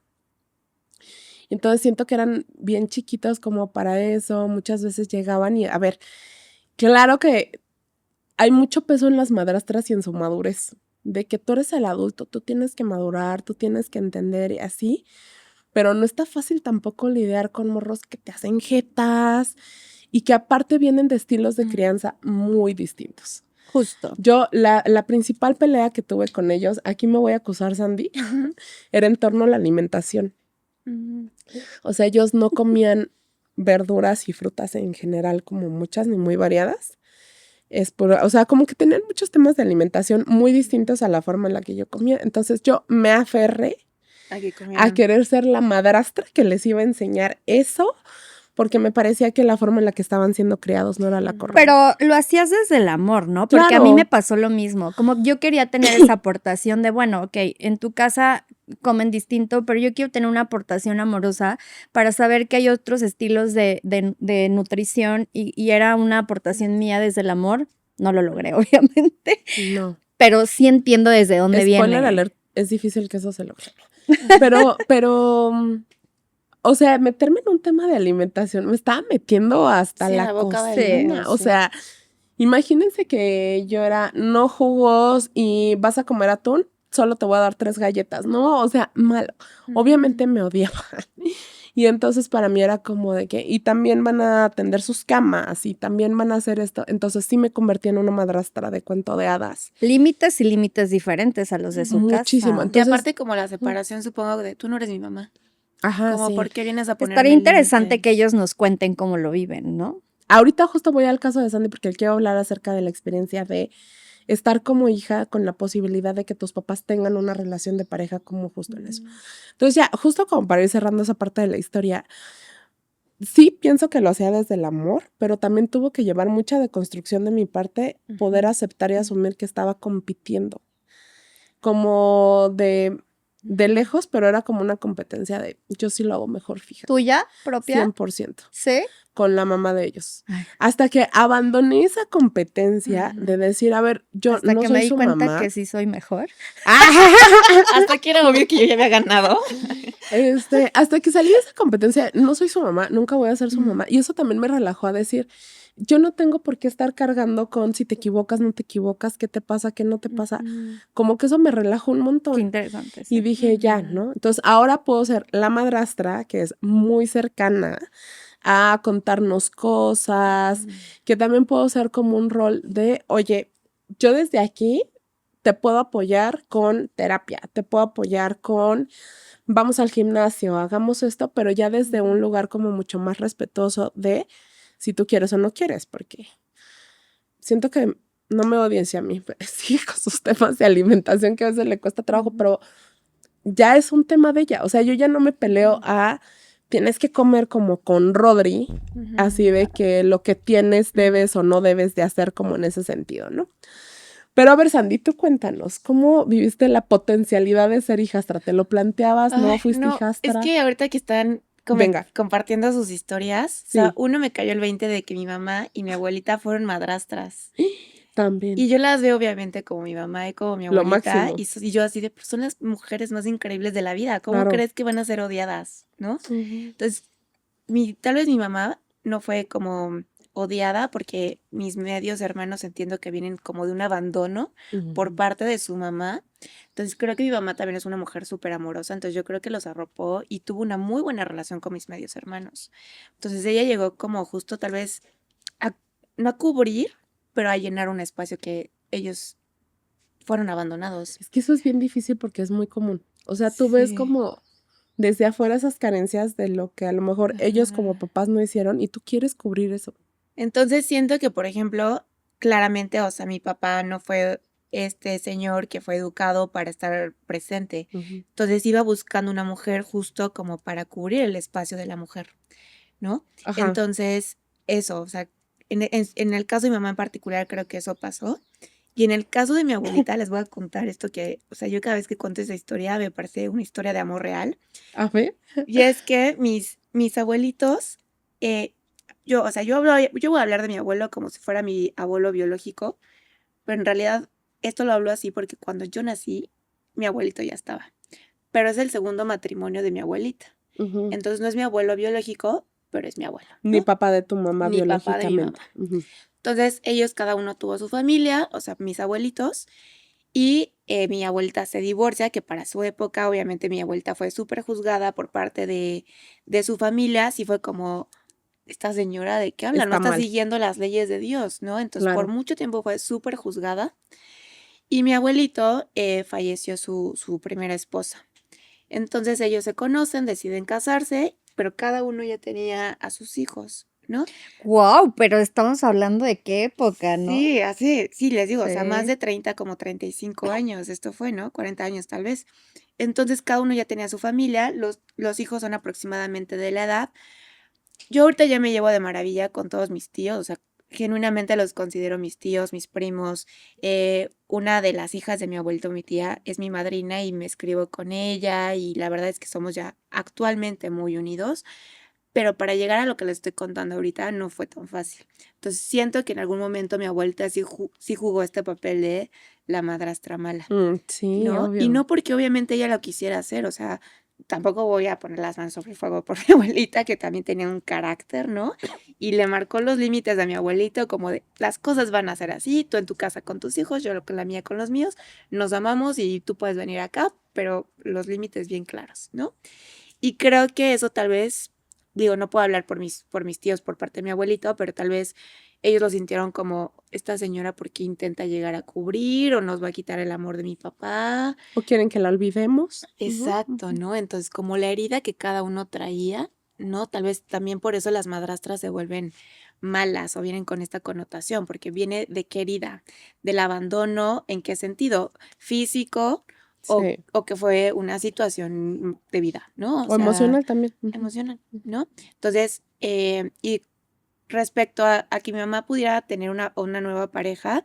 Entonces siento que eran bien chiquitos como para eso. Muchas veces llegaban y, a ver, claro que hay mucho peso en las madrastras y en su madurez, de que tú eres el adulto, tú tienes que madurar, tú tienes que entender y así, pero no está fácil tampoco lidiar con morros que te hacen jetas y que aparte vienen de estilos de crianza muy distintos. Justo. Yo, la principal pelea que tuve con ellos, aquí me voy a acusar, Sandy, era en torno a la alimentación. O sea, ellos no comían verduras y frutas en general como muchas ni muy variadas. O sea, como que tenían muchos temas de alimentación muy distintos a la forma en la que yo comía. Entonces yo me aferré Aquí a comieron. querer ser la madrastra que les iba a enseñar eso, porque me parecía que la forma en la que estaban siendo criados no era la correcta. Pero lo hacías desde el amor, ¿no? Porque a mí Claro. me pasó lo mismo. Como yo quería tener esa aportación de, bueno, ok, en tu casa comen distinto, pero yo quiero tener una aportación amorosa para saber que hay otros estilos de nutrición y era una aportación mía desde el amor. No lo logré, obviamente, No. pero sí entiendo desde dónde Spoiler viene. alert, es difícil que eso se logre. Pero, o sea, meterme en un tema de alimentación, me estaba metiendo hasta Sí, la la boca del cocina. niño, O sí. sea, imagínense que yo era no jugos y vas a comer atún, solo te voy a dar 3 galletas, ¿no? O sea, malo. Obviamente me odiaban. Y entonces para mí era como de que, y también van a atender sus camas y también van a hacer esto. Entonces sí me convertí en una madrastra de cuento de hadas. Límites y límites diferentes a los de su Muchísimo. casa. Y Entonces, aparte como la separación, supongo, de tú no eres mi mamá. ajá, Como, sí. ¿por qué vienes a ponerme Estaría interesante límites? que ellos nos cuenten cómo lo viven, ¿no? Ahorita justo voy al caso de Sandy porque quiero hablar acerca de la experiencia de estar como hija con la posibilidad de que tus papás tengan una relación de pareja como justo en eso. Entonces ya, justo como para ir cerrando esa parte de la historia, sí pienso que lo hacía desde el amor, pero también tuvo que llevar mucha deconstrucción de mi parte, poder aceptar y asumir que estaba compitiendo. Como de lejos, pero era como una competencia de yo sí lo hago mejor, fíjate. ¿Tuya propia? 100%. Sí. Con la mamá de ellos. Ay. Hasta que abandoné esa competencia de decir, a ver, yo Hasta no que soy me di su cuenta mamá. que sí soy mejor. Hasta que era obvio que yo ya había ganado. Hasta que salí de esa competencia, no soy su mamá, nunca voy a ser su mamá. Y eso también me relajó a decir, yo no tengo por qué estar cargando con si te equivocas, no te equivocas, qué te pasa, qué no te pasa. Como que eso me relajó un montón. Qué interesante. Y Sí. dije, ya, ¿no? Entonces ahora puedo ser la madrastra, que es muy cercana a contarnos cosas, que también puedo ser como un rol de, oye, yo desde aquí te puedo apoyar con terapia, te puedo apoyar con, vamos al gimnasio, hagamos esto, pero ya desde un lugar como mucho más respetuoso de, si tú quieres o no quieres, porque siento que no me odien si a mí, pero sí, con sus temas de alimentación que a veces le cuesta trabajo, pero ya es un tema de ella. O sea, yo ya no me peleo a tienes que comer como con Rodri, así de que lo que tienes debes o no debes de hacer como en ese sentido, ¿no? Pero a ver, Sandy, tú cuéntanos, ¿cómo viviste la potencialidad de ser hijastra? ¿Te lo planteabas? ¿No Ay, fuiste no, hijastra? es que ahorita que están Venga. compartiendo sus historias, o Sí. sea, uno me cayó el 20 de que mi mamá y mi abuelita fueron madrastras. También. Y yo las veo obviamente como mi mamá y como mi Lo abuelita. máximo. Y yo así de, pues son las mujeres más increíbles de la vida. ¿Cómo Claro. crees que van a ser odiadas? ¿No? Entonces, tal vez mi mamá no fue como odiada porque mis medios hermanos entiendo que vienen como de un abandono por parte de su mamá. Entonces creo que mi mamá también es una mujer súper amorosa, entonces yo creo que los arropó y tuvo una muy buena relación con mis medios hermanos. Entonces ella llegó como justo tal vez no a cubrir, pero a llenar un espacio que ellos fueron abandonados. Es que eso es bien difícil porque es muy común. O sea, tú ves Sí. como desde afuera esas carencias de lo que a lo mejor ellos como Ajá. papás no hicieron y tú quieres cubrir eso. Entonces siento que, por ejemplo, claramente, o sea, mi papá no fue este señor que fue educado para estar presente. Entonces iba buscando una mujer justo como para cubrir el espacio de la mujer, ¿no? Ajá. Entonces, eso, o sea, en el caso de mi mamá en particular creo que eso pasó. Y en el caso de mi abuelita, les voy a contar esto que, o sea, yo cada vez que cuento esa historia me parece una historia de amor real. ¿A ver? Y es que mis abuelitos, o sea, yo voy a hablar de mi abuelo como si fuera mi abuelo biológico, pero en realidad esto lo hablo así porque cuando yo nací, mi abuelito ya estaba. Pero es el segundo matrimonio de mi abuelita. Ujú. Entonces no es mi abuelo biológico, pero es mi abuelo, Ni ¿no? papá de tu mamá Ni papá de mi biológicamente. mamá. Ujú. Entonces ellos cada uno tuvo su familia, o sea, mis abuelitos, y mi abuelita se divorcia, que para su época, obviamente mi abuelita fue súper juzgada por parte de su familia, sí fue como, esta señora de qué habla, no Está está mal. siguiendo las leyes de Dios, ¿no? Entonces por Claro. mucho tiempo fue súper juzgada. Y mi abuelito falleció su primera esposa. Entonces ellos se conocen, deciden casarse, pero cada uno ya tenía a sus hijos, ¿no? Wow, pero estamos hablando de qué época, ¿no? Sí, así, sí, les digo, o sea, más Sí. de 30, como 35 años, esto fue, ¿no? 40 años tal vez. Entonces cada uno ya tenía su familia, los hijos son aproximadamente de la edad. Yo ahorita ya me llevo de maravilla con todos mis tíos, o sea, genuinamente los considero mis tíos, mis primos. Una de las hijas de mi abuelito, mi tía, es mi madrina y me escribo con ella y la verdad es que somos ya actualmente muy unidos, pero para llegar a lo que les estoy contando ahorita no fue tan fácil. Entonces siento que en algún momento mi abuelita sí jugó este papel de la madrastra mala, Sí, ¿no? Y obvio. no porque obviamente ella lo quisiera hacer, o sea, tampoco voy a poner las manos sobre el fuego por mi abuelita, que también tenía un carácter, ¿no? Y le marcó los límites a mi abuelito, como de, las cosas van a ser así, tú en tu casa con tus hijos, yo con la mía con los míos, nos amamos y tú puedes venir acá, pero los límites bien claros, ¿no? Y creo que eso tal vez, digo, no puedo hablar por mis tíos, por parte de mi abuelito, pero tal vez ellos lo sintieron como esta señora porque intenta llegar a cubrir o nos va a quitar el amor de mi papá. ¿O quieren que la olvidemos? Exacto, ¿no? Entonces, como la herida que cada uno traía, ¿no? Tal vez también por eso las madrastras se vuelven malas o vienen con esta connotación, porque viene de qué herida, del abandono, ¿en qué sentido? Físico Sí. o que fue una situación de vida, ¿no? O emocional también. Emocional, ¿no? Entonces, y respecto a que mi mamá pudiera tener una nueva pareja,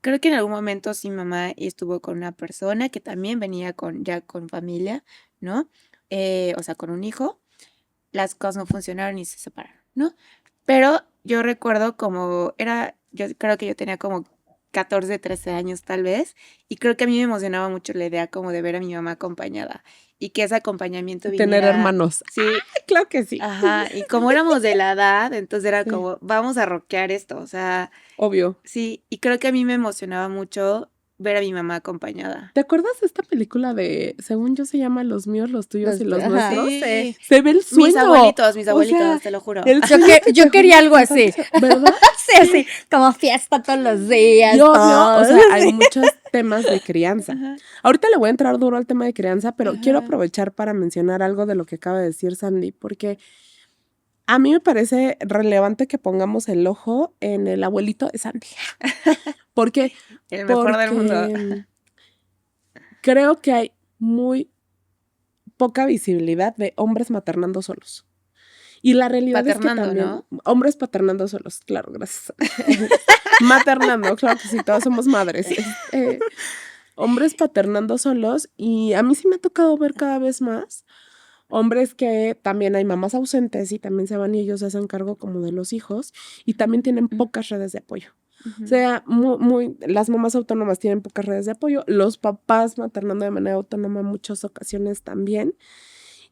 creo que en algún momento sí mi mamá estuvo con una persona que también venía ya con familia, ¿no? O sea, con un hijo. Las cosas no funcionaron y se separaron, ¿no? Pero yo recuerdo yo creo que yo tenía como 14, 13 años tal vez, y creo que a mí me emocionaba mucho la idea como de ver a mi mamá acompañada y que ese acompañamiento Tener viniera. hermanos. Sí, Claro que sí. ajá, y como éramos de la edad, entonces era Sí. como, vamos a rockear esto, o sea, Obvio. sí, y creo que a mí me emocionaba mucho ver a mi mamá acompañada. ¿Te acuerdas de esta película de, según yo se llama Los míos, los tuyos y los Ajá. nuestros? Sí, Se ve el sueño. mis abuelitos, O sea, te lo juro. el Yo, sueño que- que yo te quería algo juntas con así. tantos- ¿Verdad? Sí, así, como fiesta todos los días. Y obvio, todo. o sea, hay muchos temas de crianza. Ajá. Ahorita le voy a entrar duro al tema de crianza, pero quiero Ajá. aprovechar para mencionar algo de lo que acaba de decir Sandy, porque A mí me parece relevante que pongamos el ojo en el abuelito de Sandy. ¿Por qué? El mejor del mundo. Porque creo que hay muy poca visibilidad de hombres maternando solos. Y la realidad Paternando, es que también ¿no? hombres paternando solos, claro, gracias. Maternando, claro que sí, todas somos madres. Hombres paternando solos y a mí sí me ha tocado ver cada vez más hombres que también hay mamás ausentes y también se van y ellos se hacen cargo como de los hijos y también tienen pocas redes de apoyo. O sea, las mamás autónomas tienen pocas redes de apoyo, los papás maternando de manera autónoma en muchas ocasiones también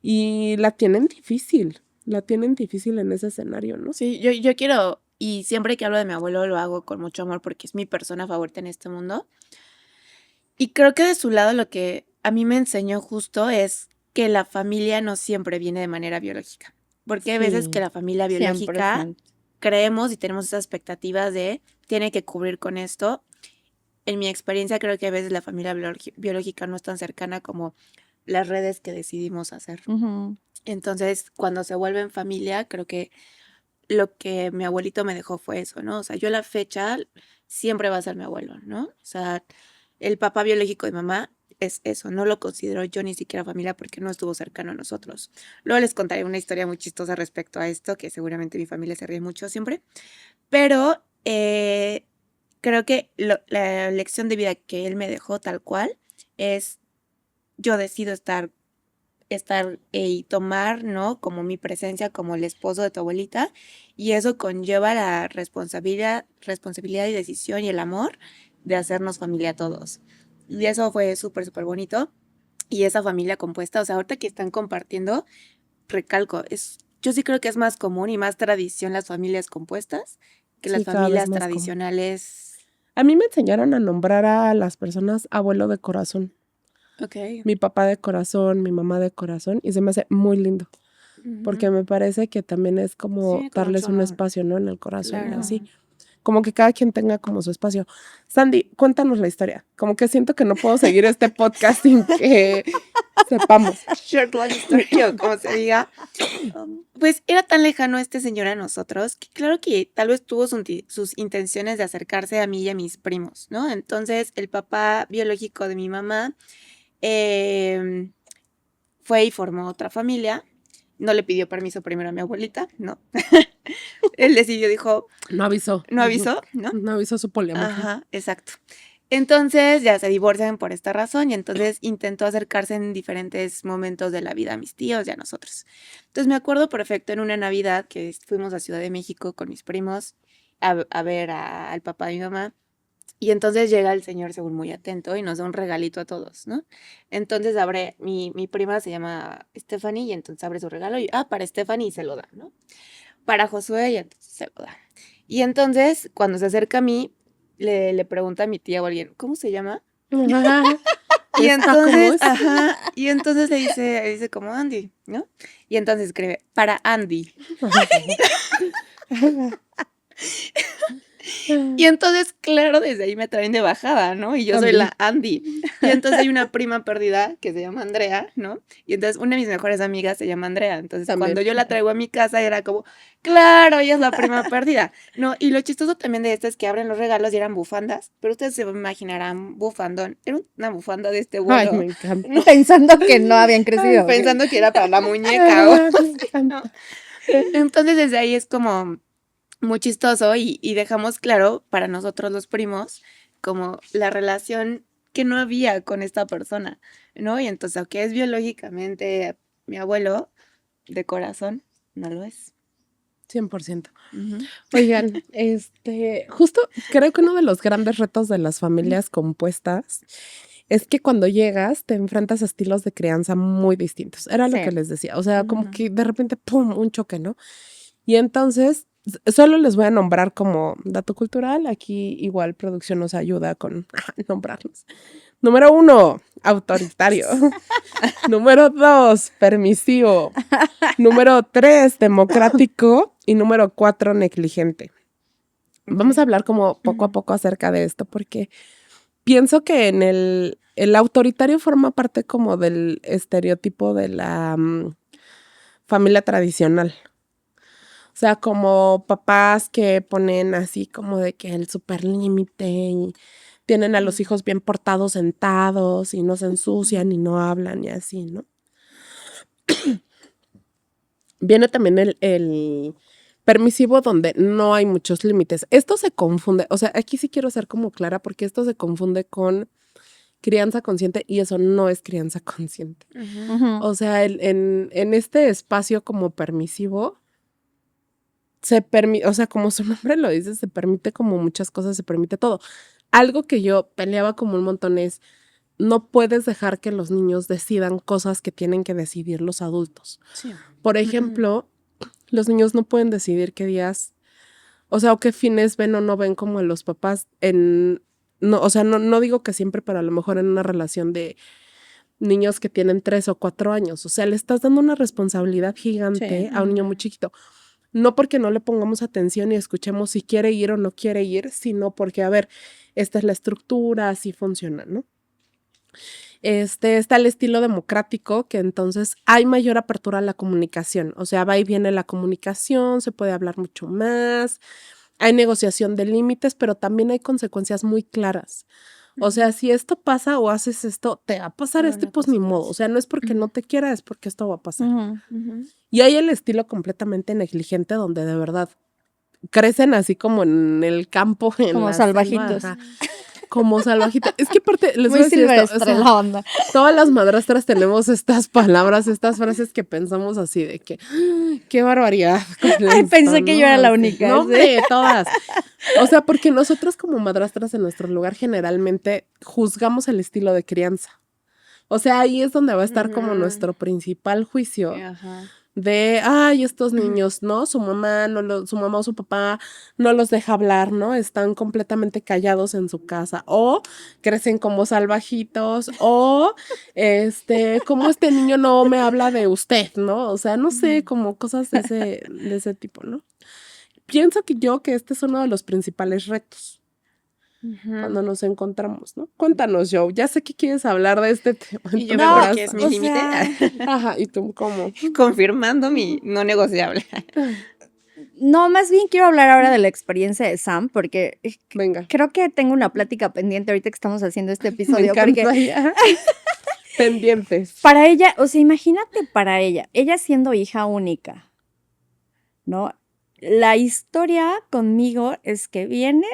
y la tienen difícil en ese escenario, ¿no? Sí, yo quiero, y siempre que hablo de mi abuelo lo hago con mucho amor porque es mi persona favorita en este mundo. Y creo que de su lado lo que a mí me enseñó justo es que la familia no siempre viene de manera biológica. Porque hay veces que Sí, la familia biológica 100%. creemos y tenemos esas expectativas de tiene que cubrir con esto. En mi experiencia creo que a veces la familia biológica no es tan cercana como las redes que decidimos hacer. Ujú. Entonces, cuando se vuelven familia, creo que lo que mi abuelito me dejó fue eso, ¿no? O sea, yo a la fecha siempre va a ser mi abuelo, ¿no? O sea, el papá biológico de mamá es eso, no lo considero yo ni siquiera familia porque no estuvo cercano a nosotros. Luego les contaré una historia muy chistosa respecto a esto, que seguramente mi familia se ríe mucho siempre, pero creo que la lección de vida que él me dejó tal cual es yo decido estar y tomar, ¿no? Como mi presencia como el esposo de tu abuelita y eso conlleva la responsabilidad y decisión y el amor de hacernos familia a todos. Y eso fue súper, súper bonito. Y esa familia compuesta, o sea, ahorita que están compartiendo, recalco, yo sí creo que es más común y más tradición las familias compuestas que las sí, cada vez familias más común. tradicionales. A mí me enseñaron a nombrar a las personas abuelo de corazón. Ok. Mi papá de corazón, mi mamá de corazón, y se me hace muy lindo, porque me parece que también es como Sí, con darles mucho un amor. espacio, ¿no? En el corazón, Claro. así. Como que cada quien tenga como su espacio. Sandy, cuéntanos la historia. Como que siento que no puedo seguir este podcast sin que sepamos. Short long story, o como se diga. Pues era tan lejano este señor a nosotros que claro que tal vez tuvo sus intenciones de acercarse a mí y a mis primos, ¿no? Entonces el papá biológico de mi mamá fue y formó otra familia. No le pidió permiso primero a mi abuelita, ¿no? Él decidió, dijo, No avisó. no avisó, ¿no? No avisó su poliamor. Ajá, exacto. Entonces ya se divorcian por esta razón y entonces intentó acercarse en diferentes momentos de la vida a mis tíos y a nosotros. Entonces me acuerdo perfecto en una Navidad que fuimos a Ciudad de México con mis primos a ver al papá de mi mamá y entonces llega el señor según muy atento y nos da un regalito a todos, ¿no? Entonces abre, mi prima se llama Stephanie y entonces abre su regalo y, para Stephanie y se lo da, ¿no? Para Josué y entonces se lo da. Y entonces cuando se acerca a mí, le pregunta a mi tía o a alguien, ¿cómo se llama? Y ¿Esta cómo entonces, es? y entonces le dice como Andy, ¿no? Y entonces escribe, para Andy. Y entonces, claro, desde ahí me traen de bajada, ¿no? Y yo soy Andy. la Andy. Y entonces hay una prima perdida que se llama Andrea, ¿no? Y entonces una de mis mejores amigas se llama Andrea. Entonces, También. cuando yo la traigo a mi casa, era como, claro, ella es la prima perdida. No, y lo chistoso también de esto es que abren los regalos y eran bufandas, pero ustedes se imaginarán bufandón. Era una bufanda de este vuelo. Ay, me encanta. Pensando que no habían crecido. ¿ok? Pensando que era para la muñeca. Me ¿no? encanta. Entonces, desde ahí es como muy chistoso y dejamos claro para nosotros los primos como la relación que no había con esta persona, ¿no? Y entonces, aunque es biológicamente mi abuelo, de corazón, no lo es. 100%. Ujú. Oigan, justo creo que uno de los grandes retos de las familias compuestas es que cuando llegas te enfrentas a estilos de crianza muy distintos. Era lo Sí. que les decía. O sea, como Ujú. que de repente, ¡pum!, un choque, ¿no? Y entonces, solo les voy a nombrar como dato cultural. Aquí igual producción nos ayuda con nombrarlos. Número 1, autoritario. Número 2, permisivo. Número 3, democrático. Y número 4, negligente. Vamos a hablar como poco a poco acerca de esto porque pienso que en el autoritario forma parte como del estereotipo de la familia tradicional. sea, como papás que ponen así como de que el super límite y tienen a los hijos bien portados sentados y no se ensucian y no hablan y así, ¿no? Viene también el permisivo donde no hay muchos límites. Esto se confunde, o sea, aquí sí quiero ser como clara porque esto se confunde con crianza consciente y eso no es crianza consciente. O sea, en este espacio como permisivo, se permite, o sea, como su nombre lo dice, se permite como muchas cosas, se permite todo. Algo que yo peleaba como un montón es, no puedes dejar que los niños decidan cosas que tienen que decidir los adultos. Sí. Por ejemplo, los niños no pueden decidir qué días, o sea, o qué fines ven o no ven como los papás en, no, o sea, no digo que siempre, pero a lo mejor en una relación de niños que tienen 3 o 4 años. O sea, le estás dando una responsabilidad gigante Sí. a un niño muy chiquito. No porque no le pongamos atención y escuchemos si quiere ir o no quiere ir, sino porque, a ver, esta es la estructura, así funciona, ¿no? Está el estilo democrático, que entonces hay mayor apertura a la comunicación. O sea, va y viene la comunicación, se puede hablar mucho más, hay negociación de límites, pero también hay consecuencias muy claras. O sea, si esto pasa o haces esto, te va a pasar Hay esto y una pues ni modo. O consecuencia. sea, no es porque no te quiera, es porque esto va a pasar. Ujú. Y hay el estilo completamente negligente donde de verdad crecen así como en el campo, en Como la selva, salvajitos. ajá, como salvajitos. Es que aparte, les voy Muy a decir esto, o silvestre sea, la onda. todas las madrastras tenemos estas palabras, estas frases que pensamos así de que, "Ah, qué barbaridad con Ay, esto", pensé que yo era la Así. única, No, sí. hombre, todas. O sea, porque nosotros como madrastras en nuestro lugar generalmente juzgamos el estilo de crianza. O sea, ahí es donde va a estar como nuestro principal juicio Ajá. de, ay, estos niños, ¿no? Su mamá, su mamá o su papá no los deja hablar, ¿no? Están completamente callados en su casa o crecen como salvajitos o, como este niño no me habla de usted, ¿no? O sea, no sé, como cosas de ese tipo, ¿no? Pienso que este es uno de los principales retos cuando nos encontramos, ¿no? Cuéntanos, Joe, ya sé que quieres hablar de este tema. Y yo me No, voy, que es mi o límite. sea, Ajá, ¿y tú cómo? Confirmando mi no negociable. no, más bien quiero hablar ahora de la experiencia de Sam, porque Venga. creo que tengo una plática pendiente ahorita que estamos haciendo este Me episodio, porque encanta ya. Pendientes. para ella, o sea, imagínate para ella siendo hija única, ¿no? La historia conmigo es que viene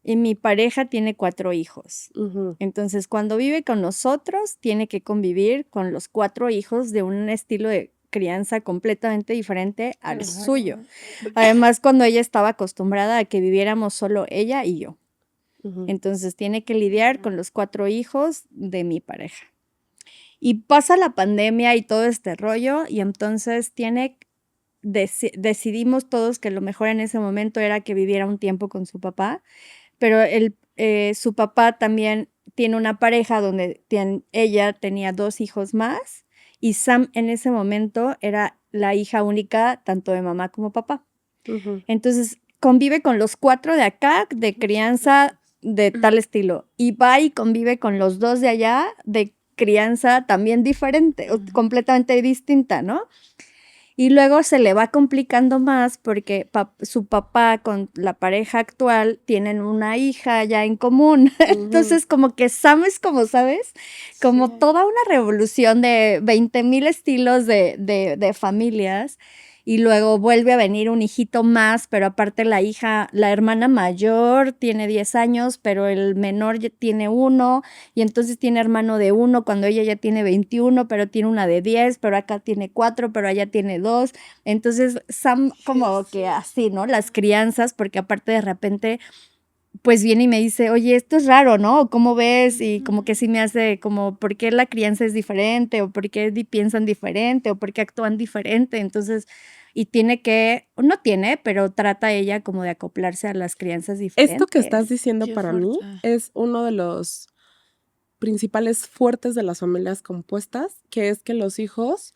y mi pareja tiene 4 hijos. Ujú. Entonces, cuando vive con nosotros, tiene que convivir con los 4 hijos de un estilo de crianza completamente diferente al suyo. Además, cuando ella estaba acostumbrada a que viviéramos solo ella y yo. Ujú. Entonces, tiene que lidiar con los 4 hijos de mi pareja. Y pasa la pandemia y todo este rollo, y entonces decidimos todos que lo mejor en ese momento era que viviera un tiempo con su papá, pero su papá también tiene una pareja donde ella tenía 2 hijos más, y Sam en ese momento era la hija única tanto de mamá como papá. Ujú. Entonces convive con los 4 de acá de crianza de tal estilo, y va y convive con los 2 de allá de crianza también diferente, completamente distinta, ¿no? Y luego se le va complicando más porque su papá con la pareja actual tienen una hija ya en común. Entonces, como que Sam es como, ¿sabes? Como toda una revolución de 20,000 estilos de familias. Y luego vuelve a venir un hijito más, pero aparte la hermana mayor tiene 10 años, pero el menor ya tiene 1, y entonces tiene hermano de 1 cuando ella ya tiene 21, pero tiene una de 10, pero acá tiene 4, pero allá tiene 2. Entonces, Sam como que así, ¿no? Las crianzas, porque aparte de repente, pues viene y me dice, oye, esto es raro, ¿no? ¿Cómo ves? Y como que sí me hace como, ¿por qué la crianza es diferente? ¿O por qué piensan diferente? ¿O por qué actúan diferente? Entonces, y no tiene, pero trata ella como de acoplarse a las crianzas diferentes. Esto que estás diciendo Qué para mí fuerte. es uno de los principales fuertes de las familias compuestas, que es que los hijos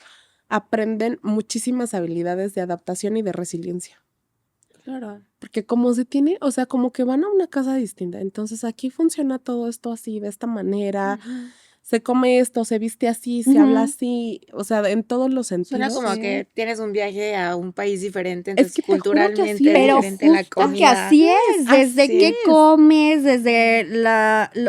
aprenden muchísimas habilidades de adaptación y de resiliencia. Claro. Porque como se tiene, o sea, como que van a una casa distinta, entonces aquí funciona todo esto así, de esta manera, se come esto, se viste así, se habla Ujú. así, o sea, en todos los Suena sentidos. como Sí. que tienes un viaje a un país diferente, Es entonces que te juro que así culturalmente es es. Pero diferente la justo que comida. así es, desde Así qué es. comes, desde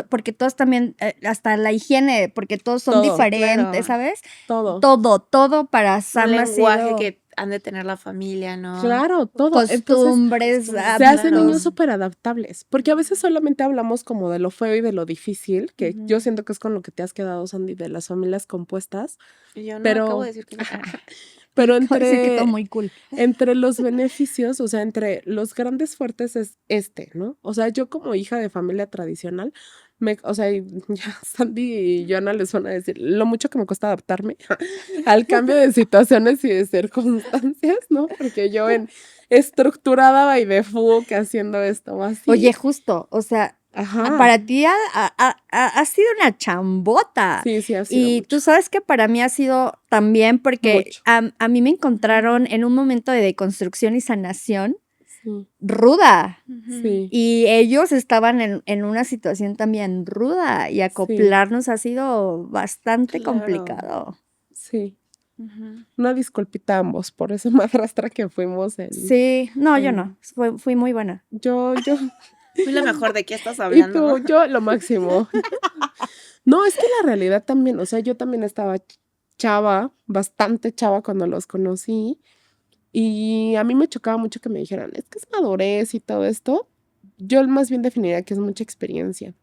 porque todos también, hasta la higiene, porque todos son Todo, diferentes, Claro. ¿sabes? todo. Todo para Un Sam ha lenguaje sido que han de tener la familia, ¿no? Claro, todo. Entonces, costumbres, Costumbres, se hacen niños claro. súper adaptables, porque a veces solamente hablamos como de lo feo y de lo difícil, que yo Ujú. siento que es con lo que te has quedado, Sandy, de las familias compuestas, Y yo no acabo de pero, decir que pero acabo de decir que todo entre, muy cool. entre los beneficios, o sea, entre los grandes fuertes es ¿no? O sea, yo como hija de familia tradicional, o sea, y ya Sandy y Joana les van a decir lo mucho que me cuesta adaptarme al cambio de situaciones y de circunstancias, ¿no? Porque yo estructurada by the book haciendo esto o así. Oye, justo, o sea, Ajá. para ti ha sido una chambota. Sí, ha sido Y mucho. tú sabes que para mí ha sido también porque Mucho. a mí me encontraron en un momento de deconstrucción y sanación Sí, ruda. sí, Y ellos estaban en una situación también ruda y sí, acoplarnos ha sido bastante Claro. complicado. sí. Una disculpita a ambos por esa madrastra que fuimos Sí, no, yo en- no, fui muy buena. yo, Fui la mejor, ¿de qué estás y hablando? tú, yo lo máximo. No, es que la realidad también, o sea, yo también estaba chava, bastante chava cuando los conocí. Y a mí me chocaba mucho que me dijeran, es que es madurez y todo esto. Yo más bien definiría que es mucha experiencia.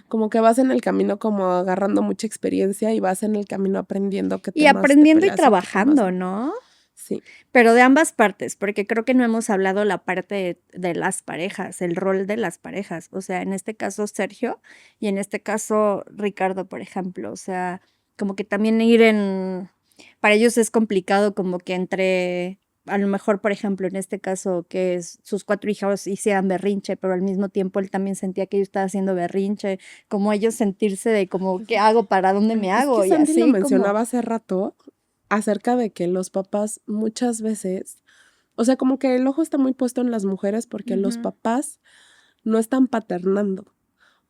Como que vas en el camino como agarrando mucha experiencia y vas en el camino aprendiendo qué Y temas te aprendiendo y peleas y qué temas trabajando, no. ¿no? Sí, Pero de ambas partes, porque creo que no hemos hablado la parte de las parejas, el rol de las parejas. O sea, en este caso Sergio y en este caso Ricardo, por ejemplo. O sea, como que también para ellos es complicado como que a lo mejor, por ejemplo, en este caso, sus 4 hijos hicieran berrinche, pero al mismo tiempo él también sentía que yo estaba haciendo berrinche, como ellos sentirse de como, ¿qué hago? ¿Para dónde me es hago? que Y Sandy lo así como, mencionaba hace rato acerca de que los papás muchas veces, o sea, como que el ojo está muy puesto en las mujeres porque los papás no están paternando.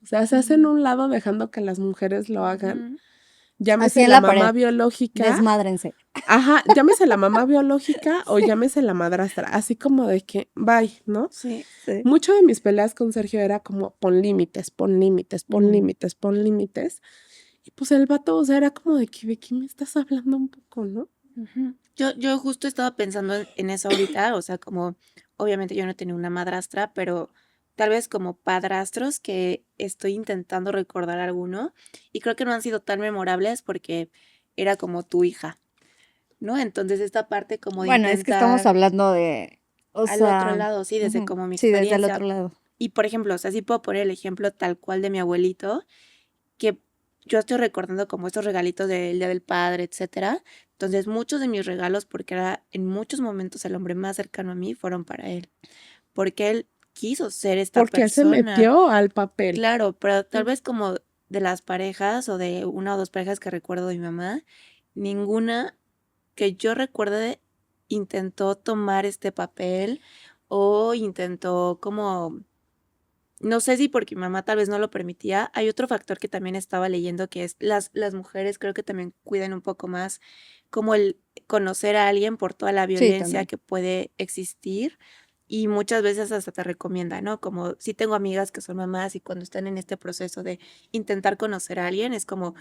O sea, se hacen a un lado dejando que las mujeres lo hagan. así Llámese en la la mamá pared, biológica. desmádrense. Ajá, llámese la mamá biológica o llámese la madrastra, así como de que, bye, ¿no? Sí. Sí. Mucho de mis peleas con Sergio era como, pon límites, pon límites, pon Ujú. límites, pon límites. Y pues el vato, o sea, era como ¿de qué me estás hablando un poco, no? Yo justo estaba pensando en eso ahorita, o sea, como obviamente yo no tenía una madrastra, pero tal vez como padrastros que estoy intentando recordar alguno y creo que no han sido tan memorables porque era como tu hija, ¿no? Entonces esta parte como de Bueno, es que estamos intentar hablando o al otro sea, lado, sí, desde ujú, como mi sí, desde el experiencia. otro lado. Y por ejemplo, o sea, sí puedo poner el ejemplo tal cual de mi abuelito, que yo estoy recordando como estos regalitos del Día del Padre, etcétera. Entonces, muchos de mis regalos, porque era en muchos momentos el hombre más cercano a mí, fueron para él, porque él quiso ser esta Porque él se persona. metió al papel. Claro, pero tal vez como de las parejas o de una o dos parejas que recuerdo de mi mamá, ninguna que yo recuerde intentó tomar este papel o intentó como no sé si porque mi mamá tal vez no lo permitía. Hay otro factor que también estaba leyendo que es las mujeres creo que también cuidan un poco más como el conocer a alguien por toda la Sí, violencia también. que puede existir y muchas veces hasta te recomienda, ¿no? Como sí tengo amigas que son mamás y cuando están en este proceso de intentar conocer a alguien es como,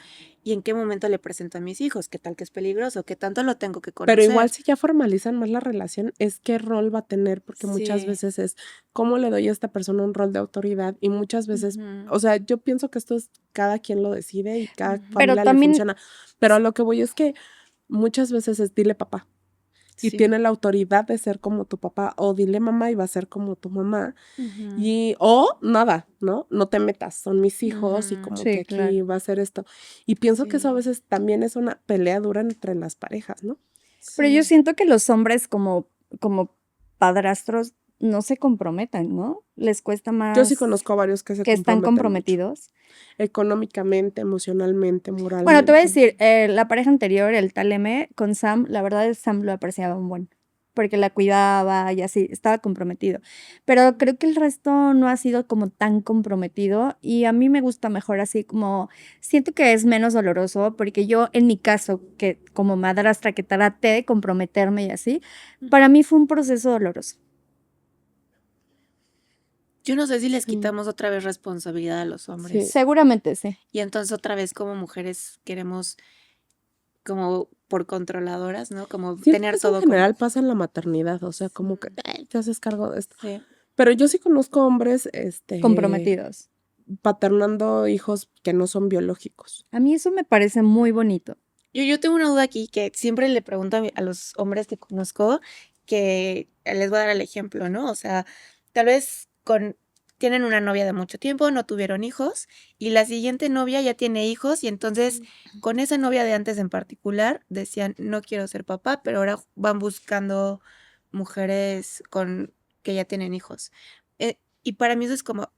¿y en qué momento le presento a mis hijos? ¿Qué tal que es peligroso? ¿Qué tanto lo tengo que Pero igual conocer? si ya formalizan más la relación, es qué rol va a tener, porque muchas Sí. veces es cómo le doy a esta persona un rol de autoridad y muchas veces, Ujú. o sea, yo pienso que esto es cada quien lo decide y cada Ujú. Pero familia le también, funciona, pero a lo que voy es que muchas veces es dile papá y Sí. tiene la autoridad de ser como tu papá o dile mamá y va a ser como tu mamá Ujú. y o nada, ¿no? No te metas, son mis hijos y Ujú. como sí, que aquí claro. va a ser esto. Y pienso que eso a Sí. veces también es una pelea dura entre las parejas, ¿no? Pero yo Sí. siento que los hombres como padrastros no se comprometan, ¿no? Les cuesta Yo sí más conozco a varios que se que están comprometen mucho, comprometidos. económicamente, emocionalmente, Bueno, te voy a moralmente. decir, la pareja anterior, el tal M, con Sam, la verdad es Sam lo apreciaba un buen. porque la cuidaba y así, estaba comprometido. Pero creo que el resto no ha sido como tan comprometido y a mí me gusta mejor así como, siento que es menos doloroso porque yo en mi caso, que como madrastra que traté de comprometerme y así, para mí fue un proceso doloroso. Yo no sé si les Sí. quitamos otra vez responsabilidad a los hombres. Sí. Seguramente sí. Y entonces otra vez como mujeres queremos como por controladoras, ¿no? Como Siento que tener eso todo en general pasa en la maternidad, o sea, como que "Ay, te haces cargo de esto". Sí. Pero yo sí conozco hombres, Comprometidos. paternando hijos que no son biológicos. A mí eso me parece muy bonito. Yo tengo una duda aquí que siempre le pregunto a los hombres que conozco, que les voy a dar el ejemplo, ¿no? O sea, tal vez tienen una novia de mucho tiempo, no tuvieron hijos, y la siguiente novia ya tiene hijos, y entonces con esa novia de antes en particular decían, no quiero ser papá, pero ahora van buscando mujeres que ya tienen hijos. Y para mí eso es como,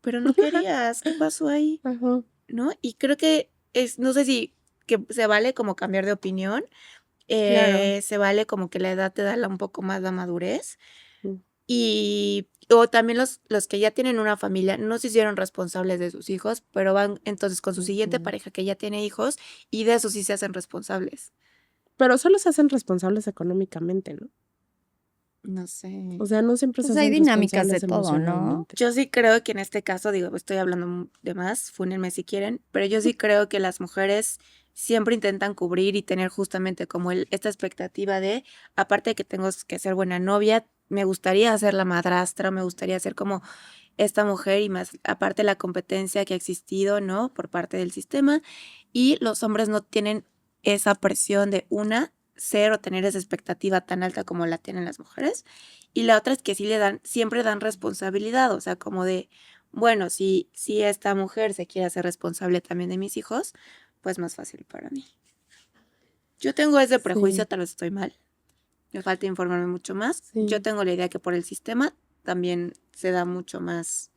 pero no querías, ¿qué pasó ahí? Ajá. ¿No? Y creo que no sé si que se vale como cambiar de opinión, Claro. se vale como que la edad te da un poco más la madurez, Mm. o también los que ya tienen una familia no se hicieron responsables de sus hijos, pero van entonces con su siguiente Ujú. pareja que ya tiene hijos y de eso sí se hacen responsables. Pero solo se hacen responsables económicamente, ¿no? No sé. O sea, no siempre se Pues hay hacen dinámicas de responsables todo, ¿no? emocionalmente. Yo sí creo que en este caso, digo, estoy hablando de más, fúnenme si quieren, pero yo sí creo que las mujeres siempre intentan cubrir y tener justamente como esta expectativa de, aparte de que tengo que ser buena novia, me gustaría ser la madrastra, me gustaría ser como esta mujer y más, aparte la competencia que ha existido, ¿no? Por parte del sistema, y los hombres no tienen esa presión de ser o tener esa expectativa tan alta como la tienen las mujeres. Y la otra es que sí siempre dan responsabilidad, o sea, como de, bueno, si esta mujer se quiere hacer responsable también de mis hijos, pues más fácil para mí. Yo tengo ese prejuicio, Sí, tal vez estoy mal, me falta informarme mucho más. Yo sí. tengo la idea que por el sistema también se da mucho más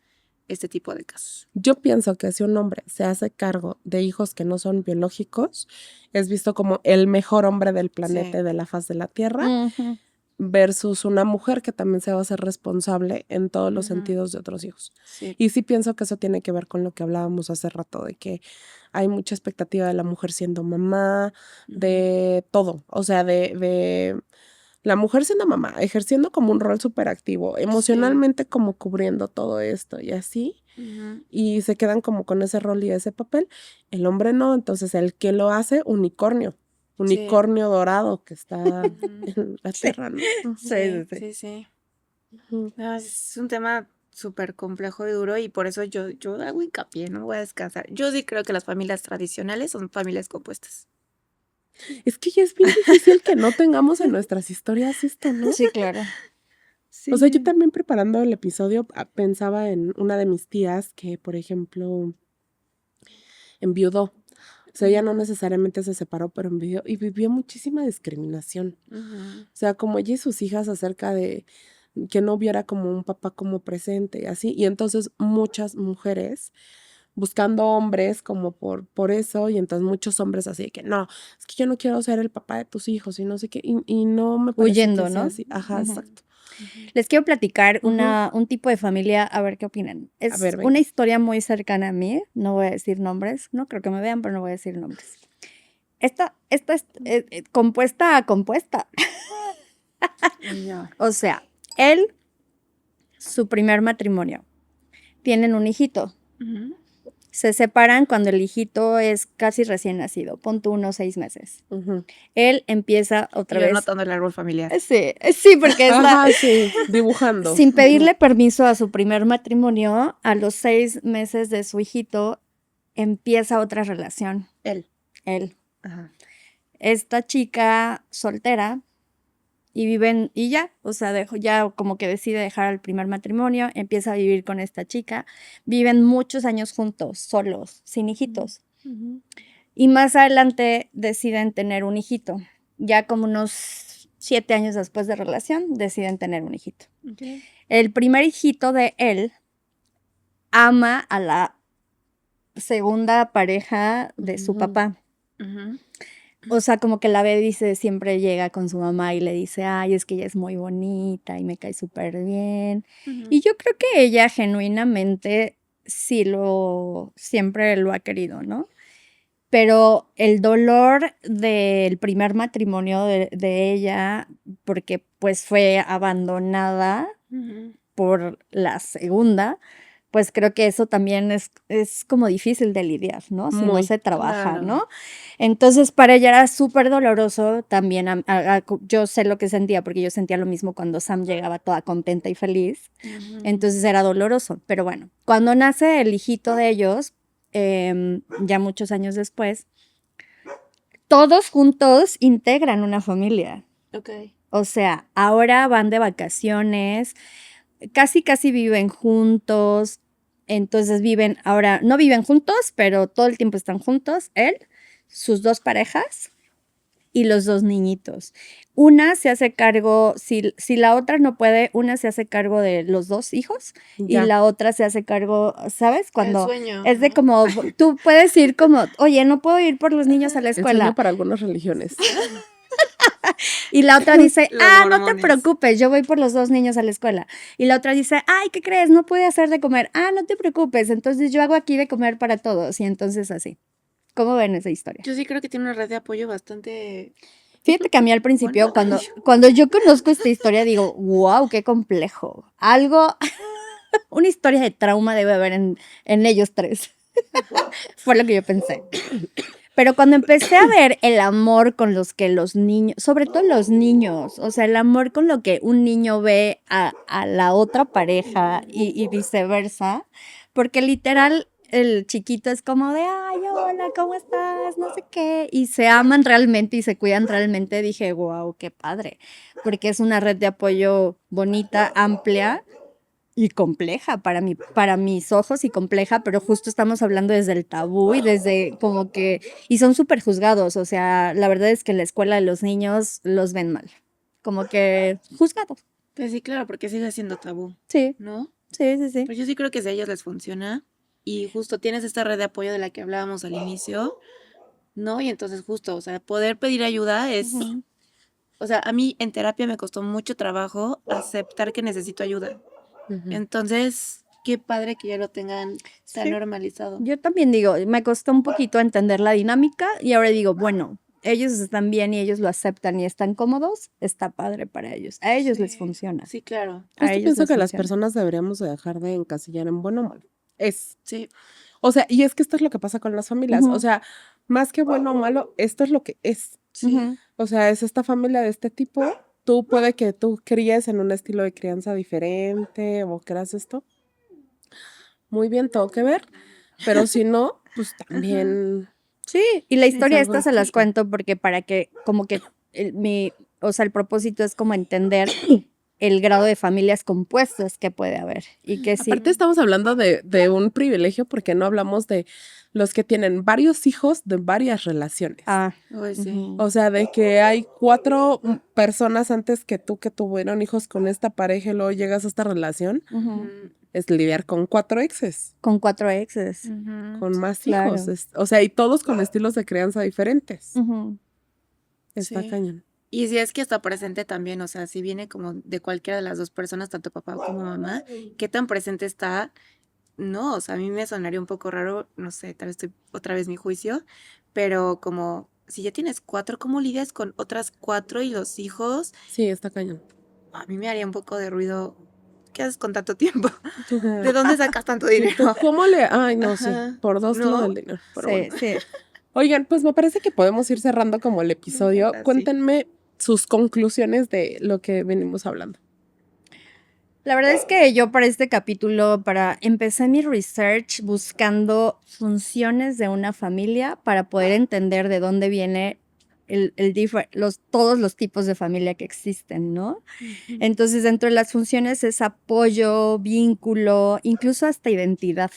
este tipo de casos. Yo pienso que si un hombre se hace cargo de hijos que no son biológicos, es visto como el mejor hombre del planeta Sí. y de la faz de la tierra, Ujú. versus una mujer que también se va a hacer responsable en todos los Ujú. sentidos de otros hijos. Sí. Y sí pienso que eso tiene que ver con lo que hablábamos hace rato, de que hay mucha expectativa de la mujer siendo mamá, de todo, o sea, de la mujer siendo mamá, ejerciendo como un rol súper activo, emocionalmente como cubriendo todo esto y así, Ujú. y se quedan como con ese rol y ese papel. El hombre no, entonces el que lo hace, unicornio dorado que está Ujú. en la Sí. tierra, ¿no? Ujú. Sí, sí, sí. Sí, sí. Ujú. No, es un tema súper complejo y duro y por eso yo hago hincapié, no voy a descansar. Yo sí creo que las familias tradicionales son familias compuestas. Es que ya es bien difícil que no tengamos en nuestras historias esto, ¿no? Sí, claro. O sea, yo también preparando el episodio pensaba en una de mis tías que, por ejemplo, enviudó. O sea, ella no necesariamente se separó, pero enviudó y vivió muchísima discriminación. Ujú. O sea, como ella y sus hijas acerca de que no viera como un papá como presente y así. Y entonces muchas mujeres buscando hombres como por eso, y entonces muchos hombres así de que no, es que yo no quiero ser el papá de tus hijos y no sé qué, y no me parece Huyendo, que sea ¿no? así. Ajá, Ujú. exacto. Les quiero platicar Ujú. un tipo de familia, a ver qué opinan. A Es ver, una venga. historia muy cercana a mí, no voy a decir nombres, no creo que me vean, pero no voy a decir nombres. Esta es compuesta a compuesta. Ya. O sea, él, su primer matrimonio, tienen un hijito. Ujú. Se separan cuando el hijito es casi recién nacido, pon tú unos 6 meses. Ujú. Él empieza Y otra yo vez. notando el árbol familiar. Sí, porque es la, Ajá, sí, dibujando. sin Ujú. pedirle permiso a su primer matrimonio, a los 6 meses de su hijito, empieza otra relación. Él. Él. Ajá. Esta chica soltera y viven, y ya, o sea, ya como que decide dejar el primer matrimonio, empieza a vivir con esta chica, viven muchos años juntos, solos, sin hijitos. Ujú. Y más adelante deciden tener un hijito. Ya como unos 7 años después de relación, deciden tener un hijito. Ok. El primer hijito de él ama a la segunda pareja de su Ujú. papá. Ujú. o sea, como que la ve, dice, siempre llega con su mamá y le dice, ay, es que ella es muy bonita y me cae súper bien. Y yo creo que ella genuinamente siempre lo ha querido, ¿no? Pero el dolor del primer matrimonio de ella, porque pues fue abandonada Ujú. por la segunda, pues creo que eso también es como difícil de lidiar, ¿no? Si no Muy. se trabaja, Claro. ¿no? Entonces para ella era súper doloroso también, yo sé lo que sentía, porque yo sentía lo mismo cuando Sam llegaba toda contenta y feliz, Ujú. entonces era doloroso, pero bueno, cuando nace el hijito de ellos, ya muchos años después, todos juntos integran una familia. Ok. O sea, ahora van de vacaciones, casi viven juntos, entonces ahora no viven juntos, pero todo el tiempo están juntos, él, sus dos parejas y los dos niñitos. Una se hace cargo, si la otra no puede, una se hace cargo de los dos hijos y Ya. la otra se hace cargo, ¿sabes? El Cuando sueño, es de ¿no? como, tú puedes ir como, oye, no puedo ir por los niños a la El sueño escuela. para algunas religiones. Y la otra dice, Los no te mormones. preocupes, yo voy por los dos niños a la escuela. Y la otra dice, ay, ¿qué crees? No pude hacer de comer. No te preocupes, entonces yo hago aquí de comer para todos. Y entonces así. ¿Cómo ven esa historia? Yo sí creo que tiene una red de apoyo bastante Fíjate que a mí al principio, buena. cuando yo conozco esta historia, digo, wow, qué complejo. Una historia de trauma debe haber en ellos tres. Fue lo que yo pensé. Pero cuando empecé a ver el amor con los que los niños, sobre todo los niños, o sea, el amor con lo que un niño ve a la otra pareja y viceversa, porque literal el chiquito es como de, ay, hola, ¿cómo estás? No sé qué, y se aman realmente y se cuidan realmente, dije, wow, qué padre, porque es una red de apoyo bonita, amplia y compleja para mis ojos y compleja, pero justo estamos hablando desde el tabú y desde como que, y son súper juzgados, o sea, la verdad es que en la escuela de los niños los ven mal, como que juzgados. Pues sí, claro, porque sigue siendo tabú, Sí, ¿no? sí. Pues yo sí creo que si a ellos les funciona y justo tienes esta red de apoyo de la que hablábamos al inicio, ¿no? Y entonces justo, o sea, poder pedir ayuda es, Ujú. o sea, a mí en terapia me costó mucho trabajo aceptar que necesito ayuda. Ujú. Entonces, qué padre que ya lo tengan tan Sí. normalizado. Yo también digo, me costó un poquito entender la dinámica y ahora digo, bueno, ellos están bien y ellos lo aceptan y están cómodos, está padre para ellos, a ellos les Sí, funciona, sí, claro. a Justo ellos pienso les que las funciona. personas deberíamos de dejar de encasillar en bueno o malo. Sí, O sea, y es que esto es lo que pasa con las familias. O Ujú, sea, más que bueno o malo, esto es lo que es. sí. ujú. O sea, es esta familia de este tipo. Tú puede que tú críes en un estilo de crianza diferente o creas esto. Muy bien, todo que ver. Pero si no, pues Ajá. también Sí, y la Sí, es historia algo esta se las distinto. cuento porque para que, como que o sea, el propósito es como entender el grado de familias compuestas que puede haber y que sí. Aparte estamos hablando de un privilegio porque no hablamos de los que tienen varios hijos de varias relaciones. Uy, sí. Ujú, O sea, de que hay 4 personas antes que tú que tuvieron hijos con esta pareja y luego llegas a esta relación, ujú. Ujú, es lidiar con 4 exes, Con 4 exes, ujú. con más hijos. claro. O sea, y todos con estilos de crianza diferentes. Ujú, Está Sí. cañón. Y si es que está presente también, o sea, si viene como de cualquiera de las dos personas, tanto papá como mamá, ¿qué tan presente está? No, o sea, a mí me sonaría un poco raro, no sé, tal vez estoy otra vez mi juicio, pero como si ya tienes 4, ¿cómo lidias con otras 4 y los hijos? Sí, está cañón. A mí me haría un poco de ruido. ¿Qué haces con tanto tiempo? ¿De dónde sacas tanto dinero? ¿Cómo le...? Ay, no, sí. Ajá, Por dos lo del ¿no? dinero. Pero bueno. sí. Oigan, pues me parece que podemos ir cerrando como el Me episodio. encanta, sí. Cuéntenme sus conclusiones de lo que venimos hablando. La verdad es que yo para este capítulo, empecé mi research buscando funciones de una familia para poder entender de dónde viene todos los tipos de familia que existen, ¿no? Entonces, dentro de las funciones es apoyo, vínculo, incluso hasta identidad.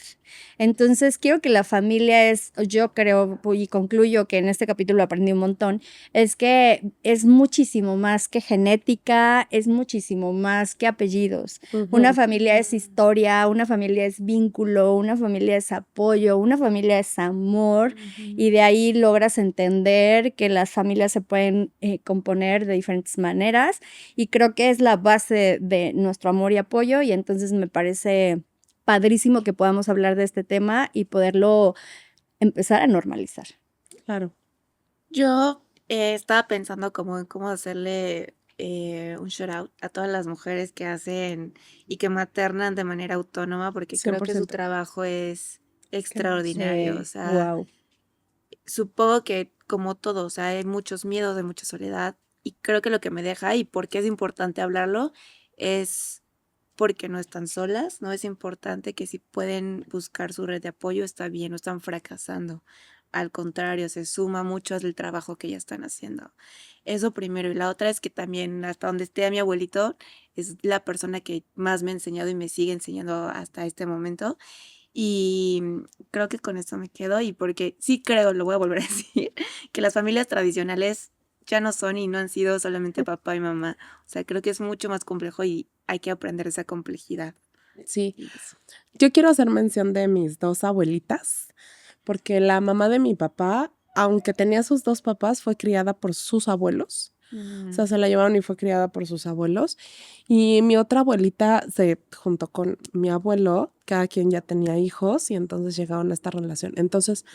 Entonces, quiero que la familia yo creo, y concluyo que en este capítulo aprendí un montón, es que es muchísimo más que genética, es muchísimo más que apellidos. Una familia es historia, una familia es vínculo, una familia es apoyo, una familia es amor, y de ahí logras entender que las familias se pueden componer de diferentes maneras, y creo que es la base de nuestro amor y apoyo, y entonces me parece padrísimo que podamos hablar de este tema y poderlo empezar a normalizar. Claro. Yo estaba pensando como en cómo hacerle un shout out a todas las mujeres que hacen y que maternan de manera autónoma, porque creo que su 100%. trabajo es extraordinario. O sea, Wow. supongo que como todo, o sea, hay muchos miedos, hay mucha soledad, y creo que lo que me deja y por qué es importante hablarlo es porque no están solas, ¿no? Es importante que si pueden buscar su red de apoyo, está bien, no están fracasando. Al contrario, se suma mucho al trabajo que ya están haciendo. Eso primero. Y la otra es que también, hasta donde esté mi abuelito, es la persona que más me ha enseñado y me sigue enseñando hasta este momento. Y creo que con esto me quedo, y porque sí creo, lo voy a volver a decir, que las familias tradicionales ya no son y no han sido solamente papá y mamá. O sea, creo que es mucho más complejo y hay que aprender esa complejidad. Sí. Y eso. Yo quiero hacer mención de mis dos abuelitas, porque la mamá de mi papá, aunque tenía sus dos papás, fue criada por sus abuelos. O sea, se la llevaron y fue criada por sus abuelos. Y mi otra abuelita se juntó con mi abuelo, cada quien ya tenía hijos, y entonces llegaron a esta relación. Entonces,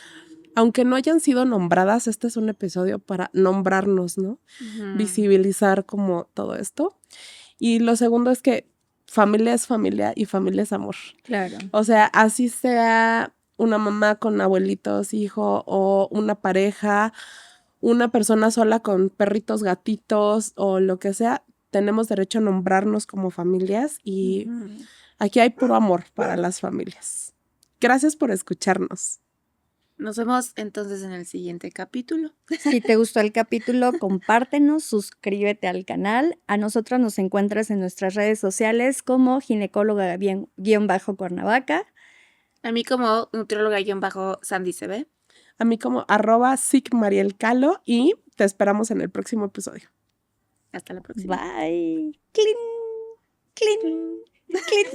aunque no hayan sido nombradas, este es un episodio para nombrarnos, ¿no? Visibilizar como todo esto. Y lo segundo es que familia es familia y familia es amor. Claro. O sea, así sea una mamá con abuelitos, hijo, o una pareja, una persona sola con perritos, gatitos o lo que sea, tenemos derecho a nombrarnos como familias, y aquí hay puro amor para las familias. Gracias por escucharnos. Nos vemos entonces en el siguiente capítulo. Si te gustó el capítulo, compártenos, suscríbete al canal. A nosotros nos encuentras en nuestras redes sociales como ginecóloga-Cuernavaca. A mí como nutrióloga-Sandy CB. A mí como @sicmarielcalo, y te esperamos en el próximo episodio. Hasta la próxima. Bye. Clean, clean, clean.